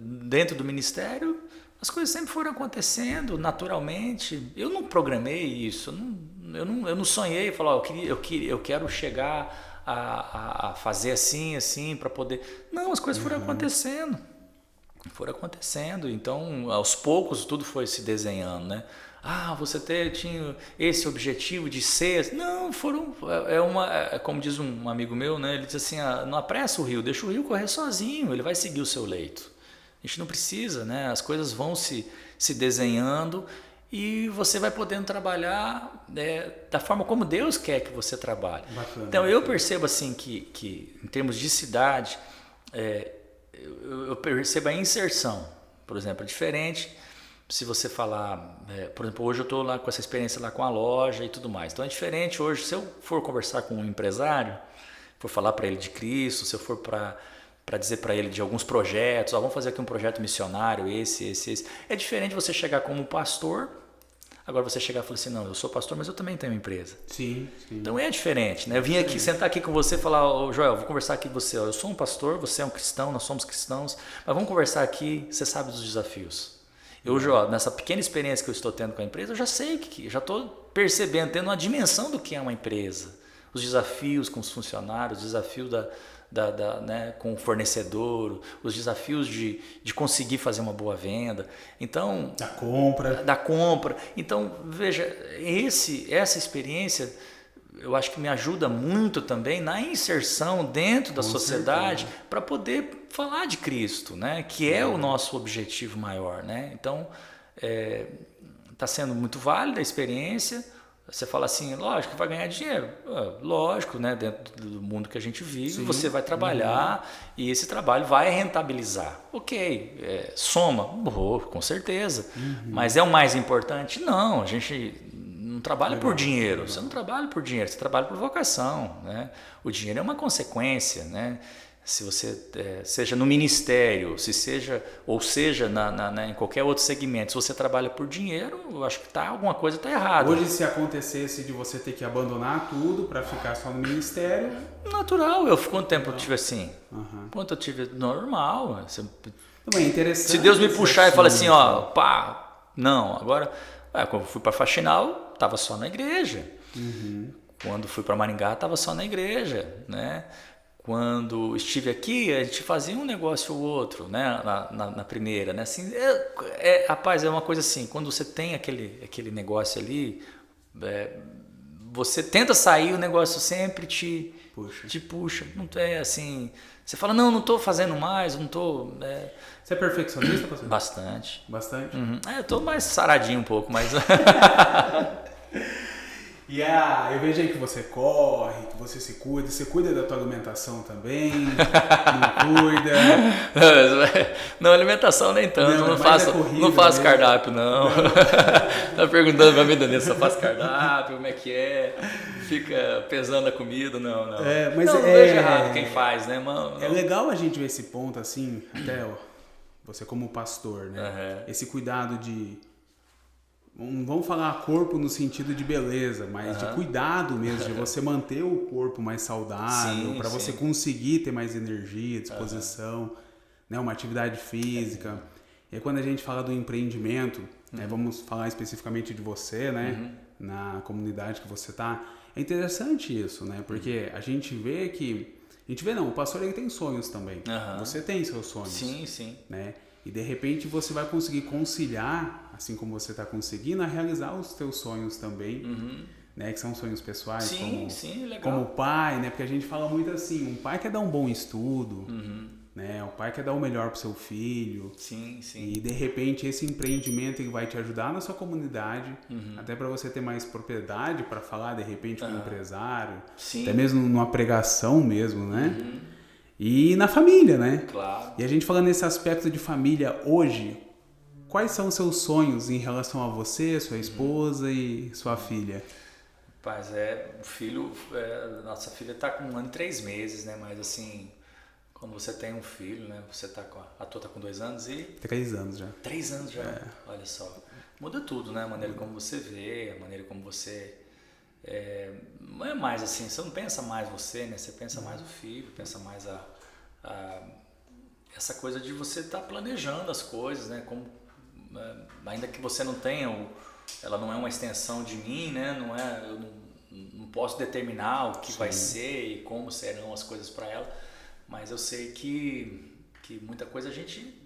dentro do ministério, as coisas sempre foram acontecendo naturalmente. Eu não programei isso, eu não sonhei e falar, eu quero chegar a fazer assim para poder... Não, as coisas foram acontecendo. Então, aos poucos, tudo foi se desenhando, né? Você tinha esse objetivo de ser... Não, como diz um amigo meu, né? Ele diz assim, não apressa o rio, deixa o rio correr sozinho, ele vai seguir o seu leito. A gente não precisa, né? As coisas vão se desenhando e você vai podendo trabalhar da forma como Deus quer que você trabalhe. Bacana, então, eu percebo assim que em termos de cidade, eu percebo a inserção. Por exemplo, é diferente se você falar... por exemplo, hoje eu estou lá com essa experiência lá com a loja e tudo mais. Então, é diferente hoje, se eu for conversar com um empresário, for falar para ele de Cristo, se eu for para dizer para ele de alguns projetos, vamos fazer aqui um projeto missionário, esse. É diferente você chegar como pastor, agora você chegar e falar assim, não, eu sou pastor, mas eu também tenho uma empresa. Sim. Então é diferente, né? Eu vim aqui, sentar aqui com você e falar, Joel, vou conversar aqui com você, eu sou um pastor, você é um cristão, nós somos cristãos, mas vamos conversar aqui, você sabe dos desafios. Eu, Joel, nessa pequena experiência que eu estou tendo com a empresa, eu já sei já estou percebendo, tendo uma dimensão do que é uma empresa. Os desafios com os funcionários, os desafios né, com o fornecedor, os desafios de conseguir fazer uma boa venda. Então, da compra. Então, veja, essa experiência eu acho que me ajuda muito também na inserção dentro da sociedade para poder falar de Cristo, né, que é o nosso objetivo maior, né? Então, está sendo muito válida a experiência. Você fala assim, lógico que vai ganhar dinheiro, lógico, né? Dentro do mundo que a gente vive, você vai trabalhar e esse trabalho vai rentabilizar. Ok, soma, com certeza, mas é o mais importante? Não, a gente não trabalha por dinheiro, você não trabalha por dinheiro, você trabalha por vocação, né? O dinheiro é uma consequência, né? se você seja no ministério, ou seja em qualquer outro segmento, se você trabalha por dinheiro, eu acho que alguma coisa está errada. Hoje, se acontecesse de você ter que abandonar tudo para ficar só no ministério... Natural. Quanto tempo eu tive assim? Quanto eu tive normal. É interessante. Se Deus me puxar e falar assim, ó, pá, não, agora, quando eu fui para Faxinal, estava só na igreja. Quando fui para Maringá, estava só na igreja, né? Quando estive aqui, a gente fazia um negócio ou outro, né? Na primeira, né? Assim, rapaz, é uma coisa assim, quando você tem aquele negócio ali, você tenta sair, o negócio sempre te puxa. Não é assim, você fala, não estou fazendo mais, não estou... Você é perfeccionista, pastor? Bastante. Bastante? Eu estou mais saradinho um pouco, mas... E eu vejo aí que você corre, que você se cuida. Você cuida da tua alimentação também? Não cuida? Não, alimentação nem tanto. Não faço cardápio, não. Tá perguntando pra mim, Danilo, se eu faço cardápio, como é que é? Fica pesando a comida, não. Mas não vejo errado quem faz, né, mano? É legal a gente ver esse ponto, assim, até você como pastor, né? Esse cuidado de... Não vamos falar corpo no sentido de beleza, mas de cuidado mesmo, de você manter o corpo mais saudável, para você conseguir ter mais energia, disposição, né, uma atividade física. E aí, quando a gente fala do empreendimento, né, vamos falar especificamente de você, né, na comunidade que você está, é interessante isso, né, porque a gente vê que... o pastor ele tem sonhos também. Você tem seus sonhos. Sim. Né? E de repente você vai conseguir conciliar, assim como você está conseguindo, a realizar os teus sonhos também, né? Que são sonhos pessoais, sim, legal. como pai, né? Porque a gente fala muito assim, um pai quer dar um bom estudo, né? O pai quer dar o melhor para o seu filho. Sim. E de repente esse empreendimento ele vai te ajudar na sua comunidade, até para você ter mais propriedade para falar de repente com um empresário, até mesmo numa pregação mesmo, né? E na família, né? Claro. E a gente falando nesse aspecto de família hoje, quais são os seus sonhos em relação a você, sua esposa e sua filha? Rapaz, o filho, nossa filha está com 1 ano e 3 meses, né? Mas assim, quando você tem um filho, né? Você tá a tua tá com 2 anos e... 3 anos já. 3 anos já, olha só. Muda tudo, né? A maneira como você vê, a maneira como você... não é mais assim, você não pensa mais você, né? Você pensa mais o filho, pensa mais essa coisa de você estar planejando as coisas, né? Como, ainda que você não tenha, ela não é uma extensão de mim, né? Eu não posso determinar o que vai ser e como serão as coisas para ela, mas eu sei que muita coisa a gente,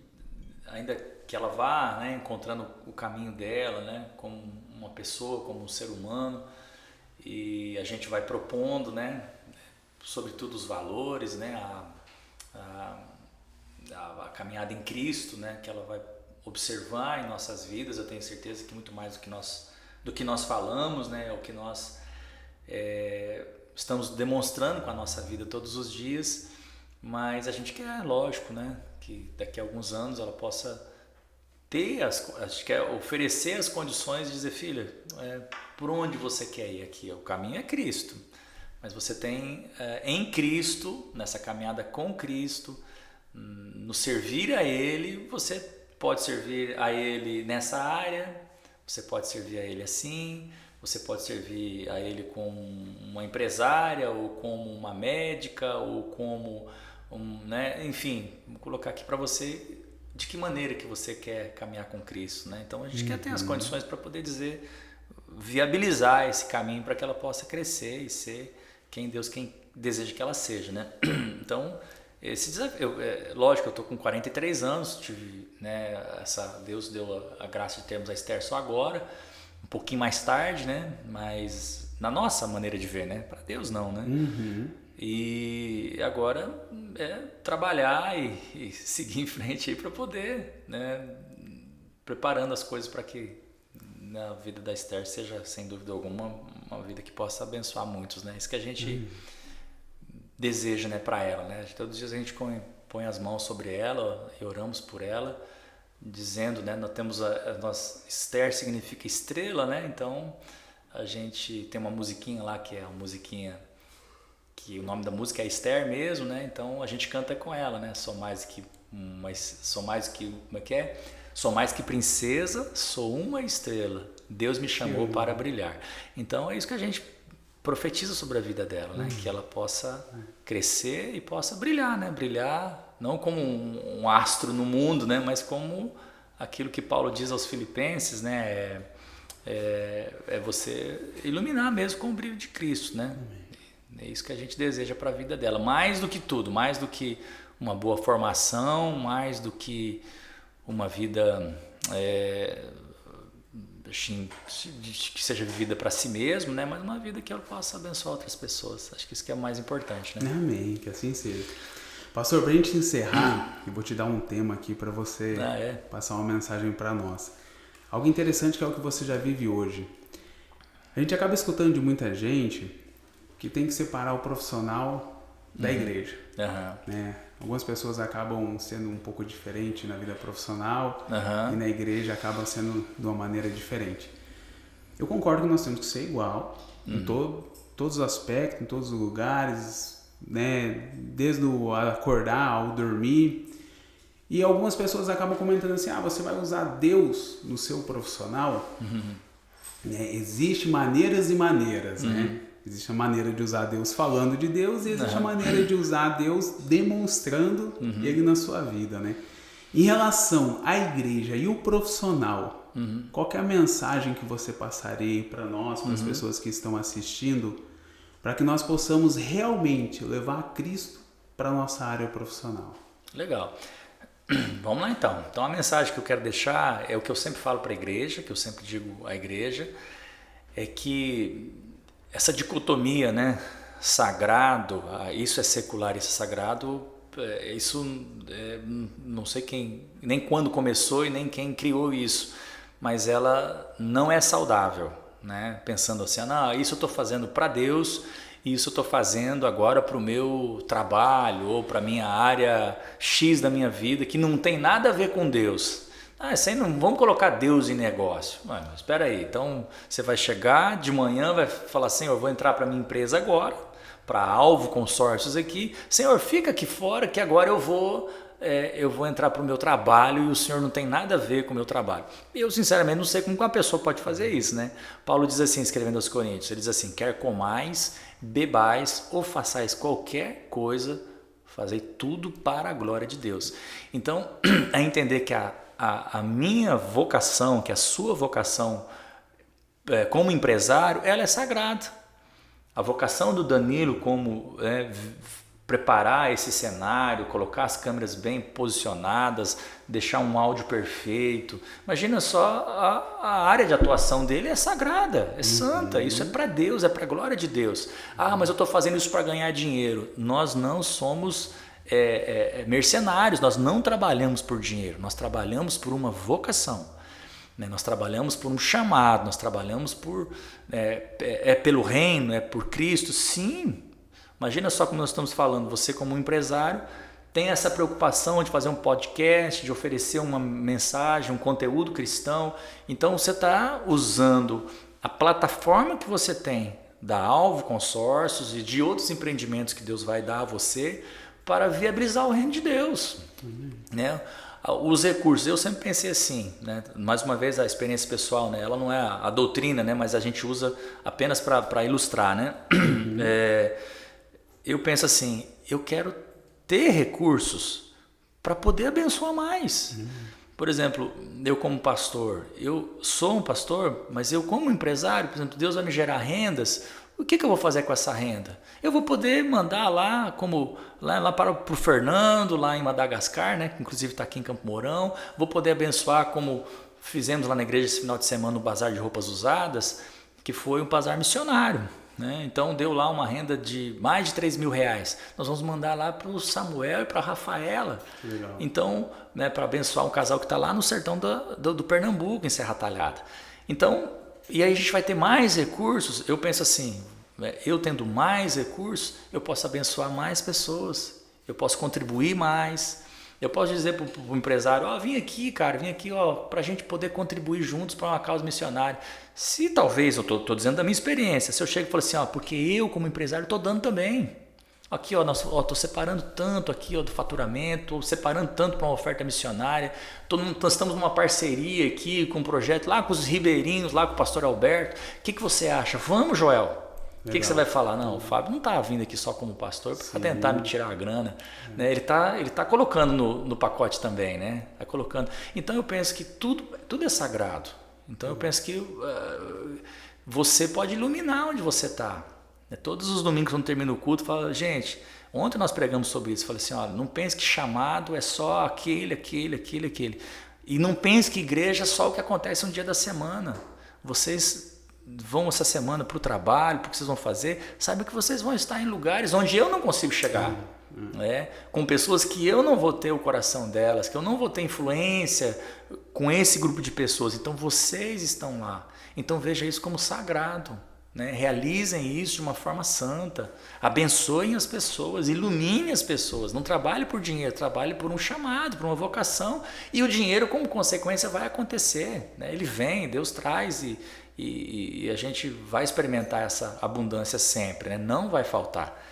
ainda que ela vá, né, encontrando o caminho dela, né? Como uma pessoa, como um ser humano, e a gente vai propondo, né, sobretudo os valores, né, a caminhada em Cristo, né, que ela vai observar em nossas vidas. Eu tenho certeza que muito mais do que nós falamos, né, é o que nós estamos demonstrando com a nossa vida todos os dias, mas a gente quer, lógico, né, que daqui a alguns anos ela possa ter a gente quer oferecer as condições de dizer, filha, por onde você quer ir aqui? O caminho é Cristo, mas você tem em Cristo, nessa caminhada com Cristo, no servir a Ele, você pode servir a Ele nessa área, você pode servir a Ele assim, você pode servir a Ele como uma empresária, ou como uma médica, ou como né? Enfim, vou colocar aqui para você de que maneira que você quer caminhar com Cristo, né? Então a gente quer ter as condições para poder viabilizar esse caminho para que ela possa crescer e ser quem deseja que ela seja, né? Então esse desafio, lógico, eu estou com 43 anos, tive, né, Deus deu a graça de termos a Esther só agora, um pouquinho mais tarde, né? Mas na nossa maneira de ver, né? Para Deus não, né? E agora trabalhar e seguir em frente aí para poder, né, preparando as coisas para que na vida da Esther seja, sem dúvida alguma, uma vida que possa abençoar muitos, né? Isso que a gente deseja, né, para ela, né? Todos os dias a gente põe as mãos sobre ela e oramos por ela, dizendo, né, nós temos Esther significa estrela, né? Então a gente tem uma musiquinha lá que é a musiquinha que o nome da música é Esther mesmo, né? Então a gente canta com ela, né? Sou mais que como é que é? Sou mais que princesa, sou uma estrela. Deus me chamou para brilhar. Então é isso que a gente profetiza sobre a vida dela, né? Que ela possa crescer e possa brilhar, né? Brilhar não como um astro no mundo, né? Mas como aquilo que Paulo diz aos Filipenses, né? É você iluminar mesmo com o brilho de Cristo, né? É isso que a gente deseja para a vida dela. Mais do que tudo, mais do que uma boa formação, mais do que uma vida que seja vivida para si mesmo, né? Mas uma vida que ela possa abençoar outras pessoas. Acho que isso que é o mais importante, né? Amém, que assim seja. Pastor, para a gente encerrar, eu vou te dar um tema aqui para você passar uma mensagem para nós. Algo interessante que é o que você já vive hoje. A gente acaba escutando de muita gente que tem que separar o profissional da igreja. Né? Algumas pessoas acabam sendo um pouco diferente na vida profissional e na igreja acabam sendo de uma maneira diferente. Eu concordo que nós temos que ser igual em todos os aspectos, em todos os lugares, né? Desde o acordar ao dormir. E algumas pessoas acabam comentando assim, você vai usar Deus no seu profissional? Né? Existem maneiras e maneiras, né? Existe a maneira de usar Deus falando de Deus e existe a maneira de usar Deus demonstrando Ele na sua vida, né? Em relação à igreja e o profissional, qual que é a mensagem que você passaria para nós, para as pessoas que estão assistindo, para que nós possamos realmente levar Cristo para a nossa área profissional? Legal. Vamos lá então. Então a mensagem que eu quero deixar é o que eu sempre falo para a igreja, que eu sempre digo à igreja, é que essa dicotomia, né, sagrado, isso é secular, isso é sagrado, não sei quem, nem quando começou e nem quem criou isso, mas ela não é saudável, né? Pensando assim, isso eu estou fazendo para Deus, isso eu estou fazendo agora para o meu trabalho ou para a minha área X da minha vida, que não tem nada a ver com Deus. Isso aí não vamos colocar Deus em negócio. Mas espera aí, então você vai chegar de manhã, vai falar, Senhor, eu vou entrar para a minha empresa agora, para Alvo Consórcios aqui. Senhor, fica aqui fora que agora eu vou entrar para o meu trabalho e o Senhor não tem nada a ver com o meu trabalho. Eu, sinceramente, não sei como uma pessoa pode fazer isso, né? Paulo diz assim, escrevendo aos Coríntios, ele diz assim, quer comais, bebais ou façais qualquer coisa, fazei tudo para a glória de Deus. Então, é entender que a minha vocação, que a sua vocação como empresário, ela é sagrada. A vocação do Danilo como preparar esse cenário, colocar as câmeras bem posicionadas, deixar um áudio perfeito. Imagina só, a área de atuação dele é sagrada, é santa, isso é para Deus, é para a glória de Deus. Mas eu estou fazendo isso para ganhar dinheiro. Nós não somos mercenários, nós não trabalhamos por dinheiro, nós trabalhamos por uma vocação, né? Nós trabalhamos por um chamado, nós trabalhamos pelo reino, por Cristo, sim. Imagina só como nós estamos falando, você como empresário tem essa preocupação de fazer um podcast, de oferecer uma mensagem, um conteúdo cristão, então você está usando a plataforma que você tem da Alvo Consórcios e de outros empreendimentos que Deus vai dar a você para viabilizar o reino de Deus, né? Os recursos, eu sempre pensei assim, né? Mais uma vez a experiência pessoal, né? Ela não é a doutrina, né? Mas a gente usa apenas para ilustrar, né? Eu penso assim, eu quero ter recursos para poder abençoar mais. Por exemplo, eu como pastor, eu sou um pastor, mas eu como empresário, por exemplo, Deus vai me gerar rendas. O que eu vou fazer com essa renda? Eu vou poder mandar lá para o Fernando, lá em Madagascar, né? Que inclusive está aqui em Campo Mourão. Vou poder abençoar como fizemos lá na igreja esse final de semana no Bazar de Roupas Usadas, que foi um bazar missionário, né? Então deu lá uma renda de mais de R$3.000. Nós vamos mandar lá para o Samuel e para a Rafaela. Legal. Então, né, para abençoar um casal que está lá no sertão do Pernambuco, em Serra Talhada. Então, e aí a gente vai ter mais recursos. Eu penso assim, eu tendo mais recursos, eu posso abençoar mais pessoas, eu posso contribuir mais, eu posso dizer para o empresário, vem aqui, cara, para a gente poder contribuir juntos para uma causa missionária. Se talvez, eu estou dizendo da minha experiência, se eu chego e falo assim, porque eu como empresário estou dando também, Aqui, ó, tô separando tanto aqui, ó, do faturamento, separando tanto para uma oferta missionária. Nós estamos numa parceria aqui com um projeto lá com os ribeirinhos, lá com o pastor Alberto. O que você acha? Vamos, Joel. O que você vai falar? Não, o Fábio não está vindo aqui só como pastor para tentar me tirar a grana. Né? Ele tá colocando no pacote também, né? Tá colocando. Então eu penso que tudo é sagrado. Então eu penso que você pode iluminar onde você está. Todos os domingos quando termina o culto, fala, gente, ontem nós pregamos sobre isso, falei assim, olha, não pense que chamado é só aquele. E não pense que igreja é só o que acontece um dia da semana. Vocês vão essa semana para o trabalho, para o que vocês vão fazer, sabe que vocês vão estar em lugares onde eu não consigo chegar. Né? Com pessoas que eu não vou ter o coração delas, que eu não vou ter influência com esse grupo de pessoas. Então vocês estão lá. Então veja isso como sagrado. Né? Realizem isso de uma forma santa, abençoem as pessoas, iluminem as pessoas, não trabalhe por dinheiro, trabalhe por um chamado, por uma vocação, e o dinheiro como consequência vai acontecer, né? Ele vem, Deus traz e a gente vai experimentar essa abundância sempre, né? Não vai faltar.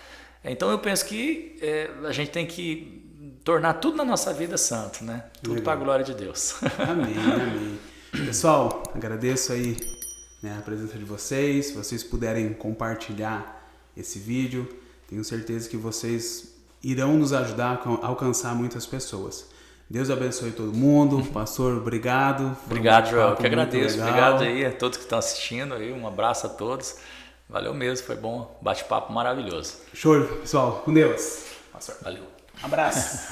Então eu penso que a gente tem que tornar tudo na nossa vida santo, né? Tudo para a glória de Deus. Amém, amém. Pessoal, agradeço aí, né, a presença de vocês. Se vocês puderem compartilhar esse vídeo, tenho certeza que vocês irão nos ajudar a alcançar muitas pessoas. Deus abençoe todo mundo. Pastor, obrigado. Obrigado, Joel. Eu que agradeço. Obrigado aí a todos que estão assistindo. Aí. Um abraço a todos. Valeu mesmo, foi bom. Bate-papo maravilhoso. Show, pessoal. Com Deus. Pastor, valeu. Abraço.